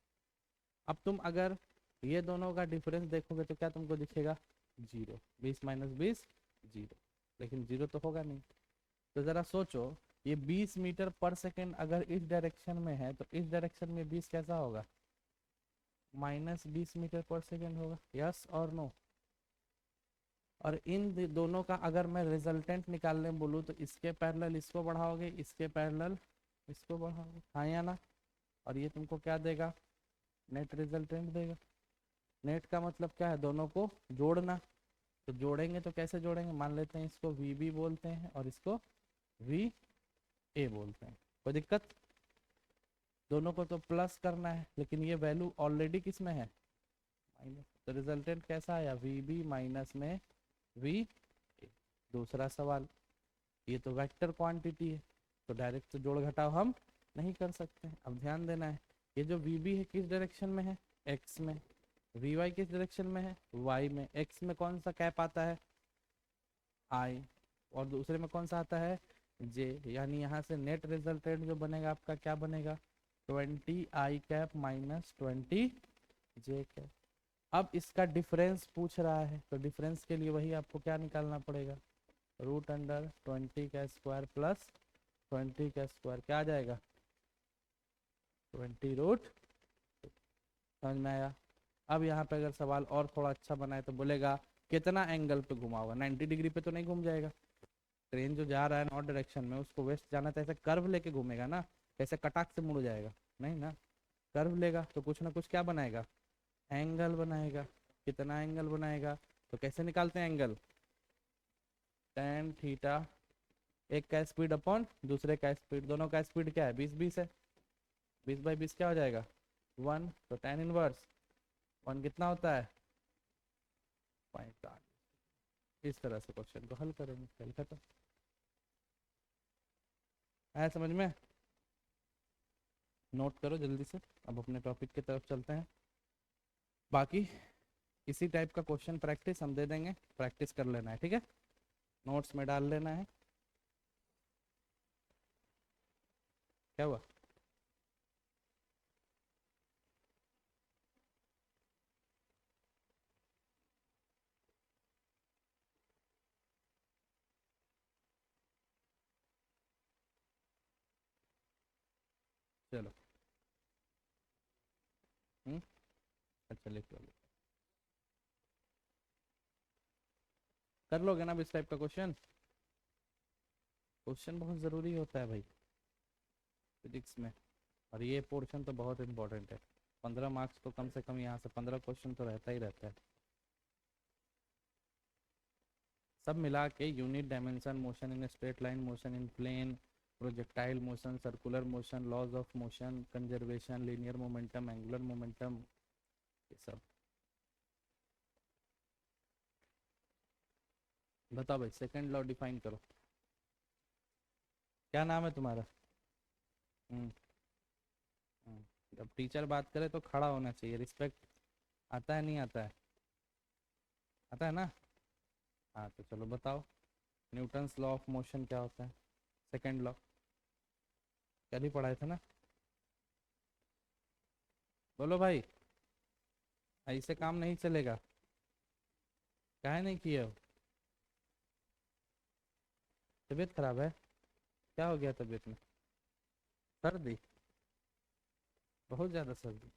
अब तुम अगर ये दोनों का डिफरेंस देखोगे तो क्या तुमको दिखेगा, जीरो, 20 माइनस 20 जीरो, लेकिन जीरो तो होगा नहीं, तो जरा सोचो, ये 20 मीटर पर सेकेंड अगर इस डायरेक्शन में है तो इस डायरेक्शन में 20 कैसा होगा, -20 मीटर पर सेकेंड होगा, यस और नो। और इन दोनों का अगर मैं रिजल्टेंट निकालने बोलूँ तो इसके पैरेलल इसको बढ़ाओगे, इसके पैरेलल इसको बढ़ाओगे, हाँ या ना। और ये तुमको क्या देगा, नेट रिजल्टेंट देगा। नेट का मतलब क्या है, दोनों को जोड़ना। तो जोड़ेंगे तो कैसे जोड़ेंगे, मान लेते हैं इसको वी बी बोलते हैं और इसको वी ए बोलते हैं, कोई दिक्कत। दोनों को तो प्लस करना है, लेकिन ये वैल्यू ऑलरेडी किस में है, माइनस। तो रिजल्टेंट कैसा आया, वी बी माइनस में वी ए। दूसरा सवाल, ये तो वेक्टर क्वांटिटी है, तो डायरेक्ट तो जोड़ घटाव हम नहीं कर सकते। अब ध्यान देना है, ये जो वी बी है किस डायरेक्शन में है, एक्स में। वी वाई किस डायरेक्शन में है, वाई में। एक्स में कौन सा कैप आता है, आई, और दूसरे में कौन सा आता है, जे। यानी यहाँ से नेट रिजल्टेंट जो बनेगा आपका क्या बनेगा, 20 i cap minus 20 j cap. अब इसका डिफरेंस पूछ रहा है, तो डिफरेंस के लिए वही आपको क्या निकालना पड़ेगा, √20 का स्क्वायर प्लस 20 का स्क्वायर, क्या आ जाएगा 20 समझ में आया। अब यहाँ पे अगर सवाल और थोड़ा अच्छा बनाए तो बोलेगा कितना एंगल पे घुमा होगा, 90 डिग्री पे तो नहीं घूम जाएगा। ट्रेन जो जा रहा है नॉर्थ डायरेक्शन में, उसको वेस्ट जाना तो ऐसे कर्व लेके घूमेगा ना, ऐसे कटाक से मुड़ जाएगा नहीं ना। कर्व लेगा तो कुछ ना कुछ क्या बनाएगा, एंगल बनाएगा। कितना एंगल बनाएगा, तो कैसे निकालते हैं एंगल, tan थीटा, एक का स्पीड अपॉन दूसरे का स्पीड, दोनों का स्पीड क्या है 20-20 है, 20/20 क्या हो जाएगा 1। तो tan इनवर्स 1 कितना होता है 45। इस तरह से क्वेश्चन को हल करेंगे, खेल खत्म। आया समझ में, नोट करो जल्दी से। अब अपने टॉपिक की तरफ चलते हैं। बाकी इसी टाइप का क्वेश्चन प्रैक्टिस हम दे देंगे, प्रैक्टिस कर लेना है, ठीक है, नोट्स में डाल लेना है। क्या हुआ, चलो। अच्छा लिख लो, कर लोगे ना अब इस टाइप का क्वेश्चन। क्वेश्चन बहुत ज़रूरी होता है भाई फिजिक्स में, और ये पोर्शन तो बहुत इंपॉर्टेंट है। 15 मार्क्स तो कम से कम यहाँ से 15 क्वेश्चन तो रहता ही रहता है। सब मिला के unit dimension, motion in straight line, motion in plane, projectile motion, circular motion, laws of motion, conservation, linear momentum, angular momentum, ये सब। बताओ भाई, सेकंड लॉ डिफाइन करो। क्या नाम है तुम्हारा, हम्म जब टीचर बात करे तो खड़ा होना चाहिए, रिस्पेक्ट आता है नहीं आता है, आता है ना। हाँ तो चलो बताओ, न्यूटन्स लॉ ऑफ मोशन क्या होता है, सेकंड लॉ, कल ही पढ़ाए थे ना। बोलो भाई, ऐसे काम नहीं चलेगा। काहे नहीं किए हो, तबीयत खराब है, क्या हो गया तबीयत में, सर्दी, बहुत ज़्यादा सर्दी।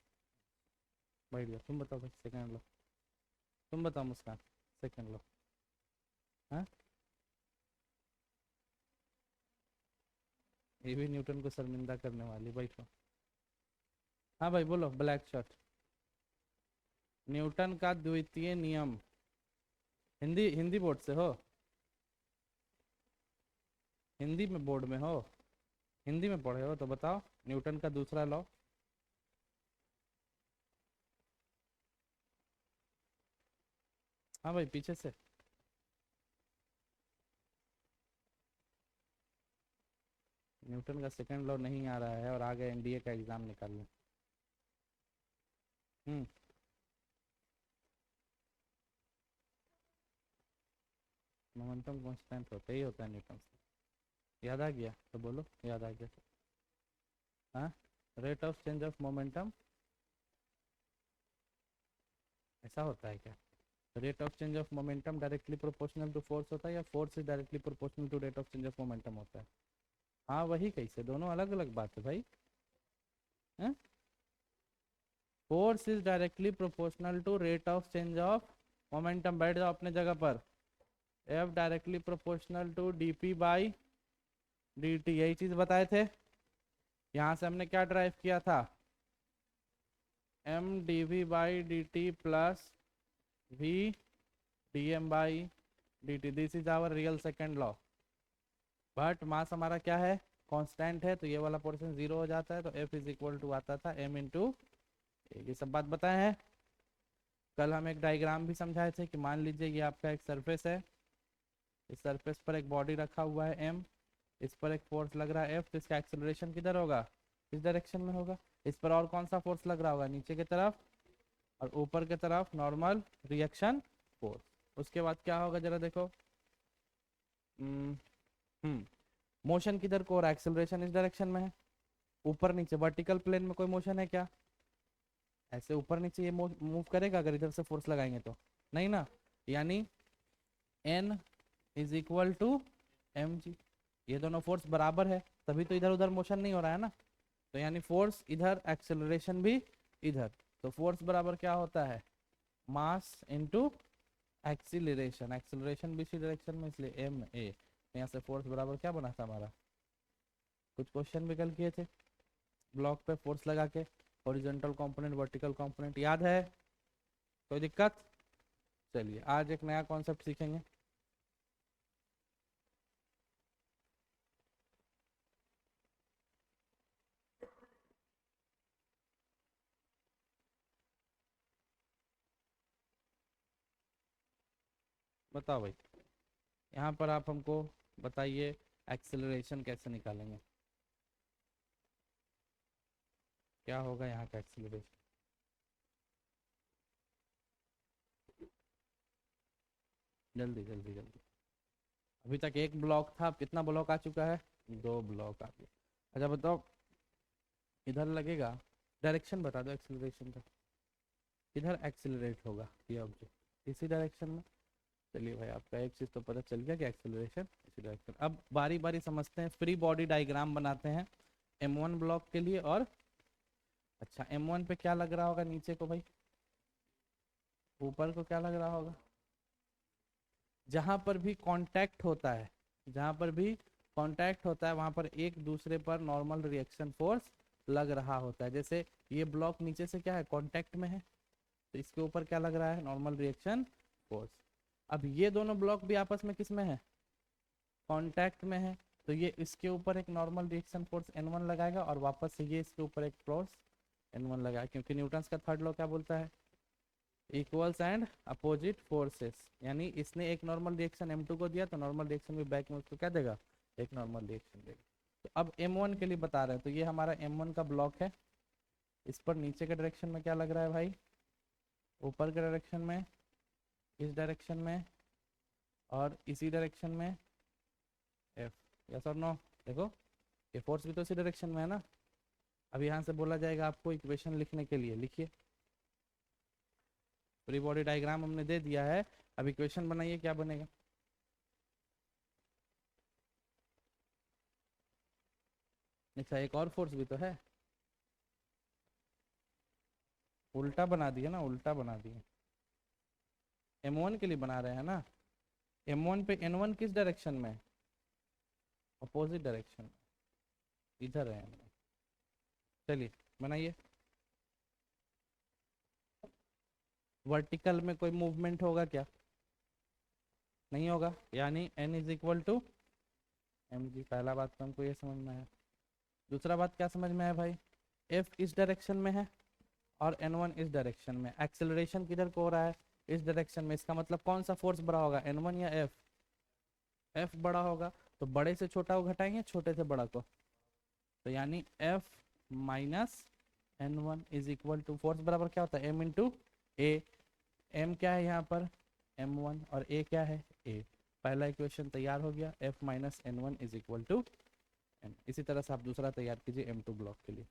बैठ जाओ, तुम बताओ भाई सेकंड लॉ, तुम बताओ मुस्कान, सेकंड लॉ। हाँ, ये भी न्यूटन को शर्मिंदा करने वाली, बैठो। हाँ भाई बोलो, ब्लैक शर्ट। न्यूटन का द्वितीय नियम, हिंदी हिंदी बोर्ड से हो, हिंदी में बोर्ड में हो, हिंदी में पढ़े हो तो बताओ न्यूटन का दूसरा लॉ। हाँ भाई पीछे से, न्यूटन का सेकंड लॉ नहीं आ रहा है और आ गए एनडीए का एग्जाम निकालने। हम्म मोमेंटम कांस्टेंट होता ही होता है न्यूटन से, याद आ गया तो बोलो याद आ गया। हाँ, rate of change of momentum, ऐसा होता है क्या, rate of change of momentum directly proportional to force होता है या force is directly proportional to rate of change of momentum होता है। हाँ वही, कैसे, दोनों अलग अलग बात है भाई। हैं? Force is directly proportional to rate of change of momentum. बैठ जाओ अपने जगह पर। F directly proportional to DP by dt, यही चीज बताए थे। यहां से हमने क्या ड्राइव किया था, m dv by dt plus v dm by dt। This is our real second law. But mass हमारा क्या है, कांस्टेंट है, तो ये वाला पोर्शन जीरो हो जाता है, तो f इज इक्वल टू आता था m इंटू। ये सब बात बताए हैं। कल हम एक डायग्राम भी समझाए थे कि मान लीजिए ये आपका एक सरफेस है, इस सरफेस पर एक बॉडी रखा हुआ है m, इस पर एक फोर्स लग रहा है F, तो इसका एक्सेलरेशन किधर होगा, इस डायरेक्शन में होगा। इस पर और कौन सा फोर्स लग रहा होगा, नीचे की तरफ, और ऊपर की तरफ नॉर्मल रिएक्शन फोर्स। उसके बाद क्या होगा जरा देखो, मोशन किधर को हो रहा है, एक्सेलरेशन इस डायरेक्शन में है, ऊपर नीचे वर्टिकल प्लेन में कोई मोशन है क्या, ऐसे ऊपर नीचे ये मूव करेगा अगर इधर से फोर्स लगाएंगे तो, नहीं ना। यानी N is equal to mg, ये दोनों फोर्स बराबर है, तभी तो इधर उधर मोशन नहीं हो रहा है ना। तो यानी फोर्स इधर, एक्सेलरेशन भी इधर, तो फोर्स बराबर क्या होता है, मास इनटू एक्सीलरेशन। एक्सीलरेशन भी इसी डायरेक्शन में, इसलिए एम ए। यहाँ से फोर्स बराबर क्या बना था हमारा, कुछ क्वेश्चन भी कल किए थे ब्लॉक पे फोर्स लगा के, हॉरिजॉन्टल कंपोनेंट वर्टिकल कंपोनेंट, याद है, कोई दिक्कत। चलिए आज एक नया कॉन्सेप्ट सीखेंगे। बताओ भाई, यहाँ पर आप हमको बताइए एक्सेलरेशन कैसे निकालेंगे, क्या होगा यहाँ का एक्सेलरेशन। जल्दी जल्दी जल्दी। अभी तक एक ब्लॉक था, अब कितना ब्लॉक आ चुका है, दो ब्लॉक आ गया। अच्छा बताओ, इधर लगेगा, डायरेक्शन बता दो एक्सेलरेशन का, इधर एक्सेलरेट होगा ये ऑब्जेक्ट इसी डायरेक्शन में। चलिए भाई, आपका एक चीज तो पता चल गया कि एक्सेलरेशन इसी डायरेक्शन। अब बारी बारी समझते हैं, फ्री बॉडी डायग्राम बनाते हैं M1 ब्लॉक के लिए। और अच्छा, M1 पे क्या लग रहा होगा नीचे को भाई, ऊपर को क्या लग रहा होगा, जहां पर भी कांटेक्ट होता है, जहां पर भी कांटेक्ट होता है वहां पर एक दूसरे पर नॉर्मल रिएक्शन फोर्स लग रहा होता है। जैसे ये ब्लॉक नीचे से क्या है, कांटेक्ट में है, तो इसके ऊपर क्या लग रहा है, नॉर्मल रिएक्शन फोर्स। अब ये दोनों ब्लॉक भी आपस में किस में है, कांटेक्ट में है, तो ये इसके ऊपर एक नॉर्मल रिएक्शन फोर्स N1 लगाएगा, और वापस से ये इसके ऊपर एक फोर्स N1 लगाएगा, क्योंकि न्यूटन्स का थर्ड लॉ क्या बोलता है, इक्वल्स एंड अपोजिट फोर्सेस। यानी इसने एक नॉर्मल रिएक्शन M2 को दिया, तो नॉर्मल रिएक्शन भी बैक में उसको क्या देगा, एक नॉर्मल रिएक्शन देगा। तो अब M1 के लिए बता रहे हैं, तो ये हमारा M1 का ब्लॉक है, इस पर नीचे के डायरेक्शन में क्या लग रहा है भाई, ऊपर के डायरेक्शन में, इस डायरेक्शन में, और इसी डायरेक्शन में F। यस और नो, देखो ये फोर्स भी तो इसी डायरेक्शन में है ना। अब यहाँ से बोला जाएगा आपको इक्वेशन लिखने के लिए, लिखिए। फ्री बॉडी डायग्राम हमने दे दिया है, अब इक्वेशन बनाइए, क्या बनेगा। अच्छा, एक और फोर्स भी तो है, उल्टा बना दिया ना, उल्टा बना दिया। M1 के लिए बना रहे हैं ना, M1 पे N1 किस डायरेक्शन में, अपोजिट डायरेक्शन, इधर है M1। चलिए बनाइए। वर्टिकल में कोई मूवमेंट होगा क्या, नहीं होगा, यानी N is equal to mg। पहला बात तो हमको ये समझ में है। दूसरा बात क्या समझ में है भाई, F इस डायरेक्शन में है और N1 इस डायरेक्शन में, एक्सेलरेशन किधर को हो रहा है, इस डायरेक्शन में। इसका मतलब कौन सा फोर्स बड़ा होगा, N1 या F, F बड़ा होगा। तो बड़े से छोटा को घटाएंगे, छोटे से बड़ा को, तो यानी F minus N1 is equal to, force बराबर क्या होता है, M इंटू ए। M क्या है यहाँ पर, M1, और A क्या है, A। पहला इक्वेशन तैयार हो गया, F minus N1 is equal to M। इसी तरह से आप दूसरा तैयार कीजिए M2 ब्लॉक के लिए।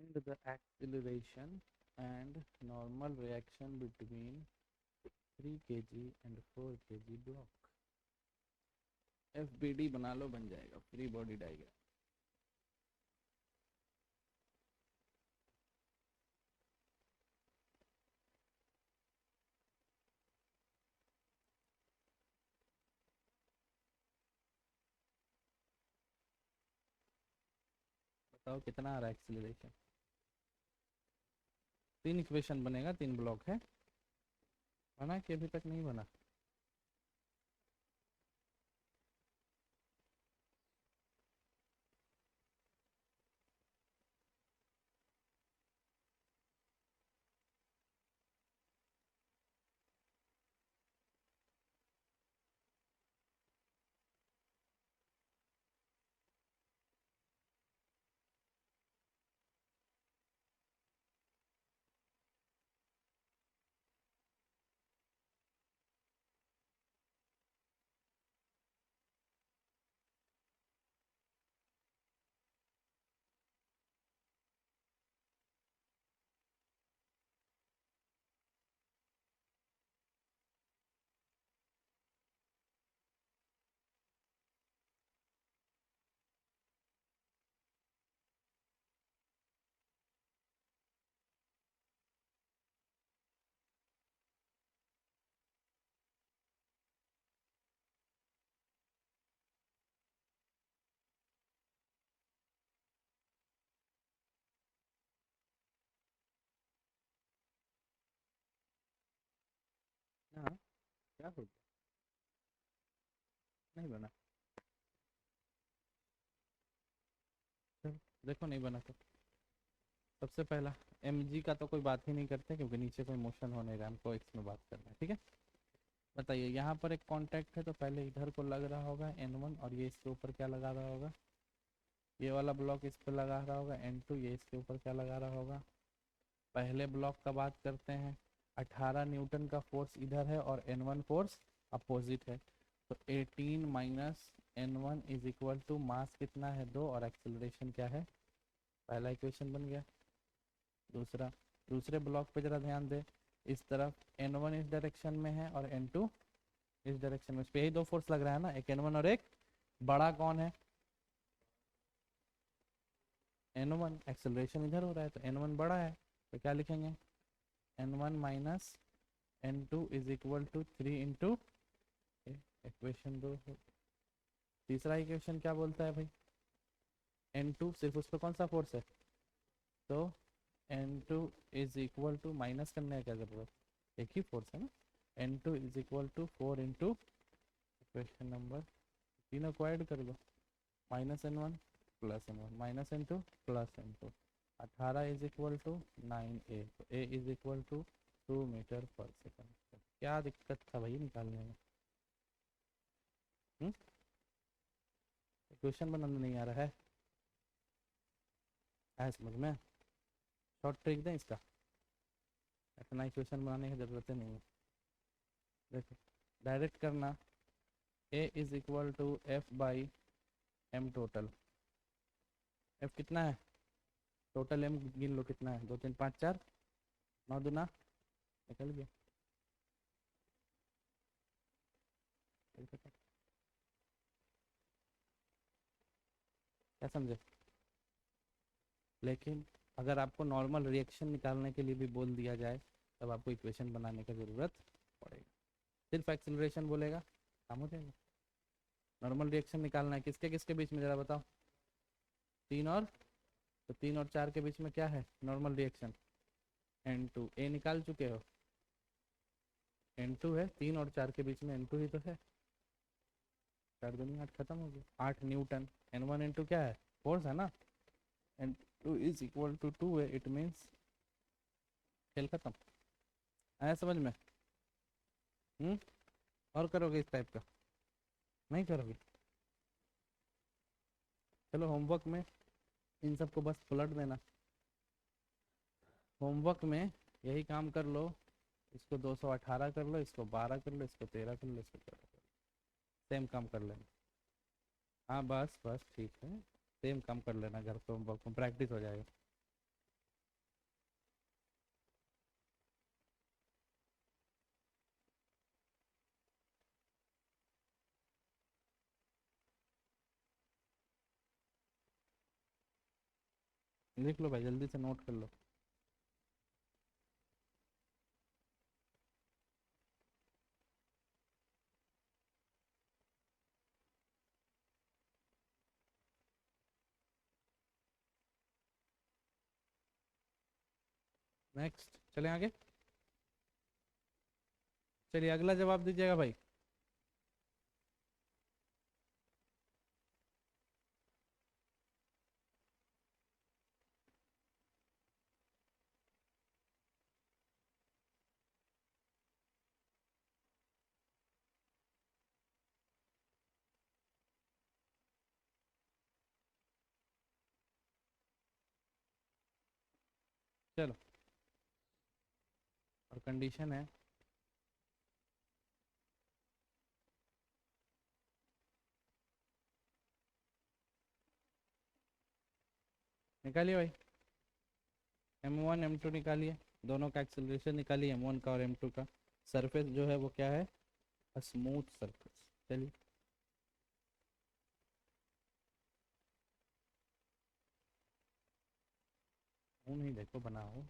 find the acceleration and normal reaction between 3 kg and 4 kg block। FBD बना लो, बन जाएगा फ्री बॉडी डायग्राम। बताओ कितना आ रहा है एक्सीलरेशन। 3 इक्वेशन बनेगा, 3 ब्लॉक है। बना कि अभी तक नहीं बना? हाँ, क्या हो गया? नहीं बना? चलो देखो, नहीं बना तो सबसे पहला mg का तो कोई बात ही नहीं करते, क्योंकि नीचे कोई मोशन हो नहीं रहा, हमको x में बात करना है। ठीक है, बताइए यहाँ पर एक कांटेक्ट है, तो पहले इधर को लग रहा होगा N1, और ये इसके ऊपर क्या लगा रहा होगा? ये वाला ब्लॉक इस पर लगा रहा होगा N2, ये इसके ऊपर क्या लगा रहा होगा? पहले ब्लॉक का बात करते हैं। 18 न्यूटन का फोर्स इधर है और N1 फोर्स अपोजिट है, तो 18 minus N1 is equal to mass कितना है 2, और एक्सेलरेशन क्या है? पहला इक्वेशन बन गया। दूसरा, दूसरे ब्लॉक पे जरा ध्यान दे, इस तरफ N1 इस डायरेक्शन में है और N2 इस डायरेक्शन में। इस पे यही दो फोर्स लग रहा है ना, एक N1 और एक बड़ा कौन है? N1। एक्सेलरेशन इधर हो रहा है तो N1 बड़ा है, तो क्या लिखेंगे? N1 minus N2 is equal to 3 into, equation 2। तीसरा इक्वेशन क्या बोलता है भाई? N2 सिर्फ उस पर कौन सा फोर्स है, तो N2 is equal to, minus करने का क्या जरूरत, एक ही फोर्स है ना। N2 is equal to 4 into, equation number तीनों को ऐड कर दो, minus N1 plus N1 minus N2 plus N2। 18 is equal to 9a, तो a is equal to 2 metre पर सेकंड। क्या दिक्कत था भाई निकालने में? इक्वेशन बनाना नहीं आ रहा है? आया समझ में? शॉर्ट ट्रिक दें इसका, इतना इक्वेशन बनाने की ज़रूरत नहीं है। देखो, डायरेक्ट करना, a is equal to F by M total. एफ कितना है? टोटल एम गिन लो कितना है, 2 3 5 4, 9 दूना, निकल गया। क्या समझे? लेकिन अगर आपको नॉर्मल रिएक्शन निकालने के लिए भी बोल दिया जाए, तब आपको इक्वेशन बनाने की ज़रूरत पड़ेगी। सिर्फ एक्सेलरेशन बोलेगा काम हो जाएगा। नॉर्मल रिएक्शन निकालना है किसके किसके बीच में, ज़रा बताओ। 3 और, तो 3 और 4 के बीच में क्या है नॉर्मल रिएक्शन? N2। ए निकाल चुके हो, N2 है, 3 और 4 के बीच में N2 ही तो है। 4 दूनी 8, खत्म हो गया। 8 न्यूटन। N1 N2 क्या है, फोर्स है ना। N2 इज इक्वल टू 2 है, इट मीन्स खेल खत्म। आया समझ में? हम्म, और करोगे इस टाइप का? नहीं करोगे? चलो होमवर्क में इन सबको बस पलट देना। होमवर्क में यही काम कर लो, इसको 218 कर लो, इसको 12 कर लो, इसको 13 कर लो, इसको 14 कर लो, सेम काम कर लेना। हाँ बस बस ठीक है, सेम काम कर लेना घर पे, होमवर्क में प्रैक्टिस हो जाएगा। लिख लो भाई, जल्दी से नोट कर लो। नेक्स्ट चले आगे। चलिए अगला जवाब दीजिएगा भाई। चलो, और कंडीशन है, निकालिए भाई। m1 m2 निकालिए, दोनों का एक्सेलरेशन निकालिए, m1 का और m2 का। सरफेस जो है वो क्या है, स्मूथ सरफेस। चलिए, वो नहीं देखो बनाओ।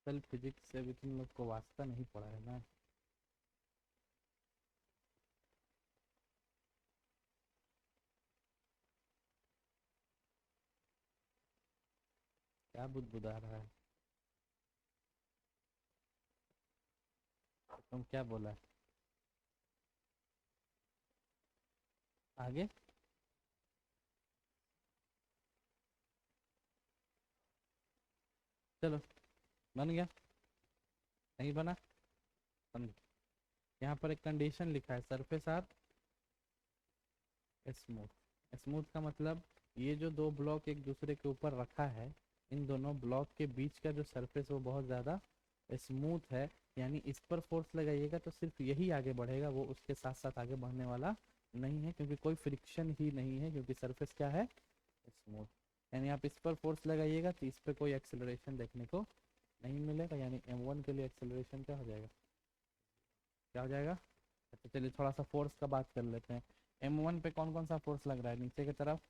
कल फिजिक्स से अभी तुम लोग को वास्ता नहीं पड़ा है ना। क्या बुदबुदा रहा है, तुम क्या बोला है आगे। चलो, बन गया, नहीं बना, बन गया। यहाँ पर एक कंडीशन लिखा है, सरफेस आर स्मूथ। स्मूथ का मतलब ये जो दो ब्लॉक एक दूसरे के ऊपर रखा है, इन दोनों ब्लॉक के बीच का जो सरफेस वो बहुत ज़्यादा स्मूथ है। यानी इस पर फोर्स लगाइएगा तो सिर्फ यही आगे बढ़ेगा, वो उसके साथ साथ आगे बढ़ने वाला नहीं है, क्योंकि कोई फ्रिक्शन ही नहीं है, क्योंकि सरफेस क्या है, स्मूथ। यानी आप इस पर फोर्स लगाइएगा तो इस पर कोई एक्सेलरेशन देखने को नहीं मिलेगा। यानी m1 के लिए एक्सेलरेशन क्या हो जाएगा, क्या हो जाएगा। अच्छा चलिए थोड़ा सा फोर्स का बात कर लेते हैं। m1 पे कौन कौन सा फोर्स लग रहा है, नीचे की तरफ,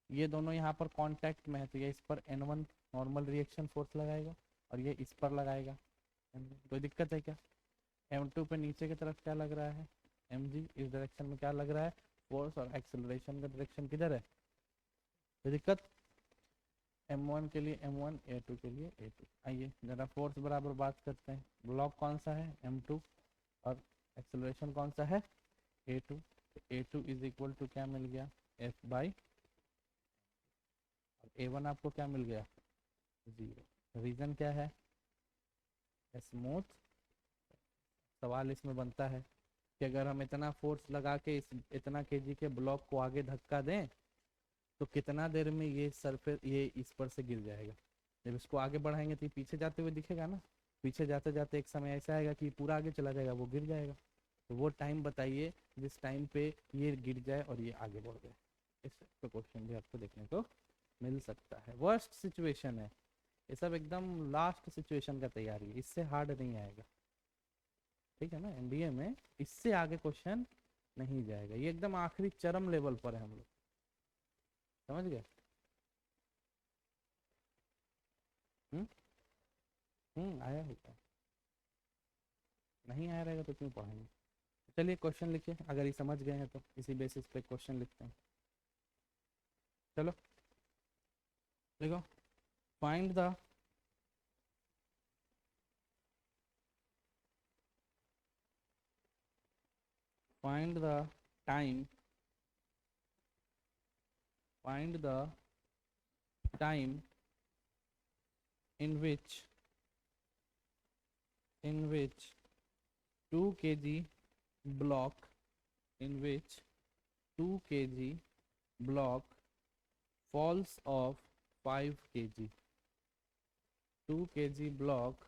ये दोनों यहाँ पर कांटेक्ट में है तो ये इस पर n1 नॉर्मल रिएक्शन फोर्स लगाएगा, और ये इस पर लगाएगा। कोई दिक्कत है क्या। m2 पे नीचे की तरफ क्या लग रहा है, mg, इस डायरेक्शन में क्या लग रहा है, फोर्स, और एक्सेलरेशन का डायरेक्शन किधर है, कोई दिक्कत। m1 के लिए m1, a2 के लिए a2। आइए जरा फोर्स बराबर बात करते हैं। ब्लॉक कौन सा है, m2, और एक्सेलरेशन कौन सा है, a2। तो a2 इज इक्वल टू क्या मिल गया, f बाई, और a1 आपको क्या मिल गया, 0। रीजन क्या है, स्मूथ। सवाल इसमें बनता है कि अगर हम इतना फोर्स लगा के इस इतना केजी के ब्लॉक को आगे धक्का दें तो कितना देर में ये सरफेस ये इस पर से गिर जाएगा। जब इसको आगे बढ़ाएंगे तो ये पीछे जाते हुए दिखेगा ना, पीछे जाते जाते एक समय ऐसा आएगा कि पूरा आगे चला जाएगा, वो गिर जाएगा। तो वो टाइम बताइए जिस टाइम पे ये गिर जाए और ये आगे बढ़ जाए। इस क्वेश्चन भी आपको देखने को मिल सकता है। वर्स्ट सिचुएशन है ये सब, एकदम लास्ट सिचुएशन का तैयारी है, इससे हार्ड नहीं आएगा, ठीक है ना। एनडीए में इससे आगे क्वेश्चन नहीं जाएगा, ये एकदम आखिरी चरम लेवल पर है हम लोग, समझ गए। हम्म आया होगा, नहीं आया रहेगा तो क्यों पढ़ेंगे। चलिए क्वेश्चन लिखिए, अगर ये समझ गए हैं तो इसी बेसिस पे क्वेश्चन लिखते हैं। चलो देखो, find the find the time find the time in which 2 kg block in which 2 kg block falls of 5 kg, 2 kg block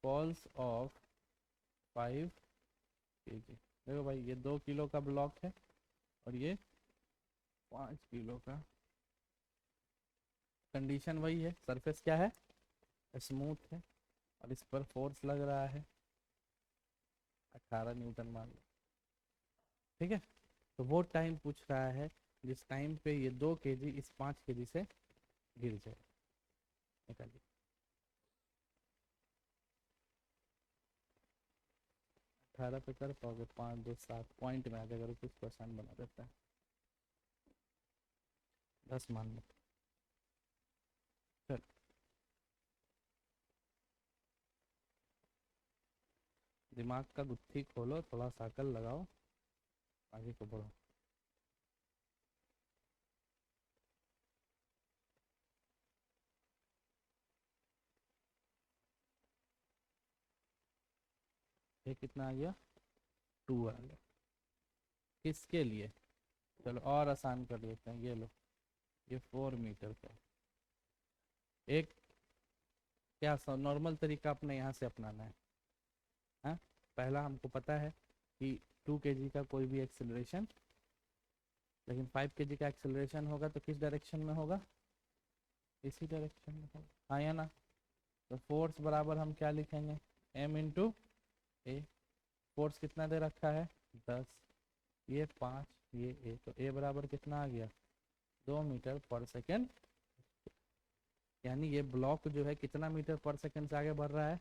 falls of 5 kg। देखो भाई ये 2 किलो का ब्लॉक है और ये 5 किलो का। कंडीशन वही है, सरफेस क्या है, स्मूथ है और इस पर फोर्स लग रहा है 18 न्यूटन मान लो। ठीक है, तो वो टाइम पूछ रहा है जिस टाइम पे ये 2 केजी इस 5 केजी से गिर जाए। निकालिए। 18 पे कर पाओगे, 5 2 7 पॉइंट में आ जाएगा, कुछ क्वेश्चन बना देता है। 10 मान लो। चल दिमाग का गुत्थी खोलो, थोड़ा साकल लगाओ, आगे को बढ़ो। ये कितना आ गया, 2 आ गया। किसके लिए, चलो और आसान कर लेते हैं, ये लो, ये 4 मीटर का। एक क्या नॉर्मल तरीका अपने यहाँ से अपनाना है। हाँ, पहला हमको पता है कि 2 केजी का कोई भी एक्सेलरेशन, लेकिन 5 केजी का एक्सेलरेशन होगा तो किस डायरेक्शन में होगा, इसी डायरेक्शन में होगा, हाँ या ना। तो फोर्स बराबर हम क्या लिखेंगे, m इंटू ए। फोर्स कितना दे रखा है, 10, ये 5, ये ए, तो ए बराबर कितना आ गया, 2 मीटर पर सेकेंड। यानी ये ब्लॉक जो है कितना मीटर पर सेकेंड से आगे बढ़ रहा है,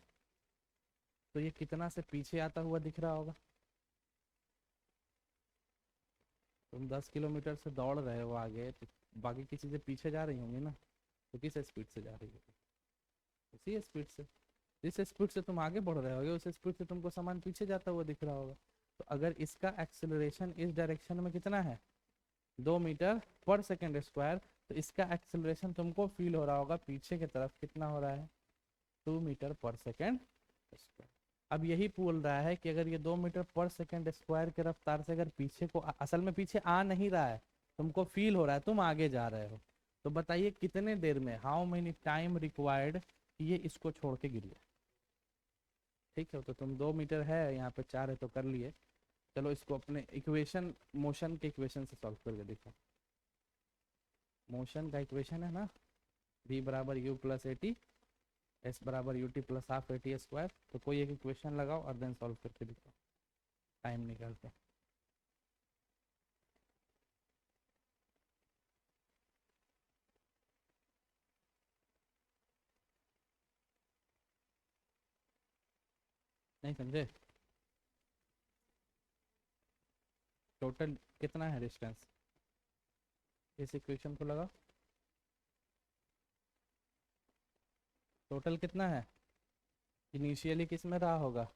तो ये कितना से पीछे आता हुआ दिख रहा होगा। तुम 10 किलोमीटर से दौड़ रहे हो आगे, तो बाकी की चीज़ें पीछे जा रही होंगी ना, तो किस स्पीड से जा रही होगी, उसी स्पीड से। जिस स्पीड से तुम आगे बढ़ रहे होगे उस स्पीड से तुमको सामान पीछे जाता हुआ दिख रहा होगा। तो अगर इसका एक्सेलरेशन इस डायरेक्शन में कितना है, 2 मीटर पर सेकेंड स्क्वायर, तो इसका एक्सेलरेशन तुमको फील हो रहा होगा पीछे की तरफ कितना हो रहा है, 2 मीटर पर सेकेंड स्क्वायर। अब यही बोल रहा है कि अगर ये 2 मीटर पर सेकेंड स्क्वायर की रफ्तार से अगर पीछे को असल में पीछे आ नहीं रहा है, तुमको फील हो रहा है तुम आगे जा रहे हो, तो बताइए कितने देर में, हाउ मेनी टाइम रिक्वायर्ड कि ये इसको छोड़ के गिर जाए। ठीक है, तो तुम 2 मीटर है, यहाँ पे 4 है तो कर लिए। चलो इसको अपने इक्वेशन, मोशन के इक्वेशन से सॉल्व करके देखो। मोशन का इक्वेशन है ना, v बराबर u plus A T, S बराबर U T plus half A T square. तो कोई एक इक्वेशन लगाओ और देन सॉल्व करके दिखाओ, टाइम निकाल के। नहीं समझे, टोटल कितना है डिस्टेंस, इस इक्वेशन को लगाओ, टोटल कितना है। इनिशियली किस में रहा होगा,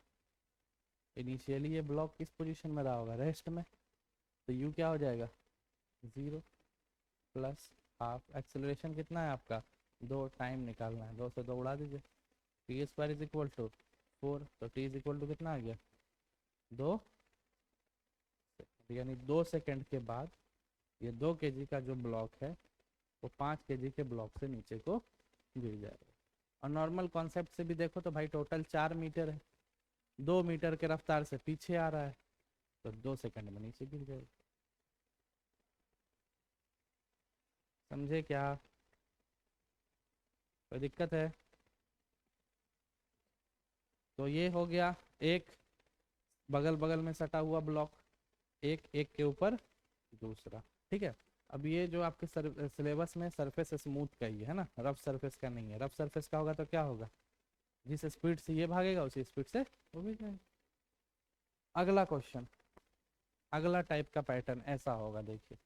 इनिशियली ये ब्लॉक किस पोजीशन में रहा होगा, रेस्ट में। तो u क्या हो जाएगा, 0 प्लस हाफ, एक्सेलरेशन कितना है आपका, 2, टाइम निकालना है, 2 से 2 उड़ा दीजिए। T square is equal to 4, तो टी इज इक्वल टू कितना आ गया, 2 सेकेंड। यानी 2 सेकेंड के बाद ये 2 केजी का जो ब्लॉक है वो 5 केजी के ब्लॉक से नीचे को गिर जाएगा। और नॉर्मल कॉन्सेप्ट से भी देखो तो भाई टोटल 4 मीटर है, 2 मीटर के रफ्तार से पीछे आ रहा है, तो 2 सेकंड में नीचे गिर जाएगा। समझे क्या, कोई दिक्कत है। तो ये हो गया एक बगल बगल में सटा हुआ ब्लॉक, एक एक के ऊपर दूसरा। ठीक है, अब ये जो आपके सिलेबस में सरफेस स्मूथ का ही है ना, रफ सरफेस का नहीं है। रफ सरफेस का होगा तो क्या होगा, जिस स्पीड से ये भागेगा उसी स्पीड से वो भी जाएगा। अगला क्वेश्चन, अगला टाइप का पैटर्न ऐसा होगा, देखिए।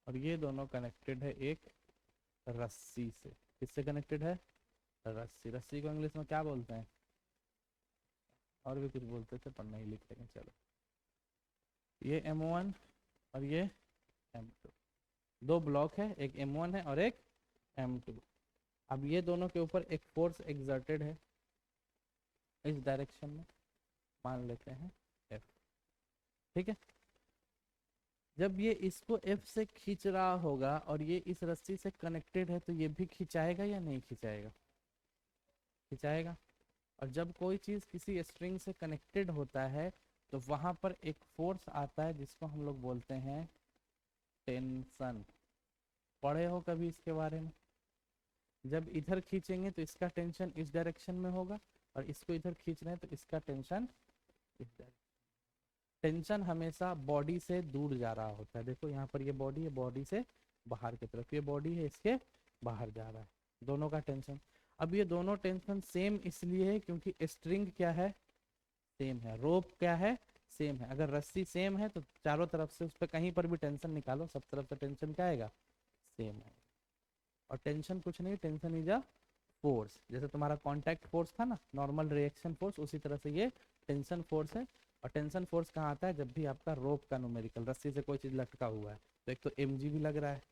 और ये दोनों कनेक्टेड है एक रस्सी से। किससे कनेक्टेड है, रस्सी। रस्सी को इंग्लिश में क्या बोलते हैं, और भी कुछ बोलते थे पर नहीं लिख लेंगे, चलो। ये M1 और ये M2, 2 ब्लॉक है, एक M1 है और एक M2। अब ये दोनों के ऊपर एक फोर्स एग्जर्टेड है इस डायरेक्शन में, मान लेते हैं F। ठीक है। जब ये इसको F से खींच रहा होगा और ये इस रस्सी से कनेक्टेड है तो ये भी खिंचाएगा या नहीं खिंचाएगा? खिंचाएगा। और जब कोई चीज किसी स्ट्रिंग से कनेक्टेड होता है तो वहां पर एक फोर्स आता है जिसको हम लोग बोलते हैं टेंशन। पढ़े हो कभी इसके बारे में? जब इधर खींचेंगे तो इसका टेंशन इस डायरेक्शन में होगा और इसको इधर खींच रहे हैं तो इसका टेंशन इस डायरेक्शन। टेंशन हमेशा बॉडी से दूर जा रहा होता है। देखो यहाँ पर ये बॉडी है, बॉडी से बाहर की तरफ, ये बॉडी है, इसके बाहर जा रहा है, दोनों का टेंशन। अब ये दोनों टेंशन सेम इसलिए है क्योंकि स्ट्रिंग क्या है? सेम है। रोप क्या है? सेम है। अगर रस्सी सेम है तो चारों तरफ से उस पर कहीं पर भी टेंशन निकालो, सब तरफ से टेंशन क्या आएगा? सेम है। और टेंशन कुछ नहीं, टेंशन इज अ फोर्स। जैसे तुम्हारा कांटेक्ट फोर्स था ना, नॉर्मल रिएक्शन फोर्स, उसी तरह से ये टेंशन फोर्स है। और टेंशन फोर्स कहाँ आता है? जब भी आपका रोप का न्यूमेरिकल, रस्सी से कोई चीज लटका हुआ है तो एक तो mg भी लग रहा है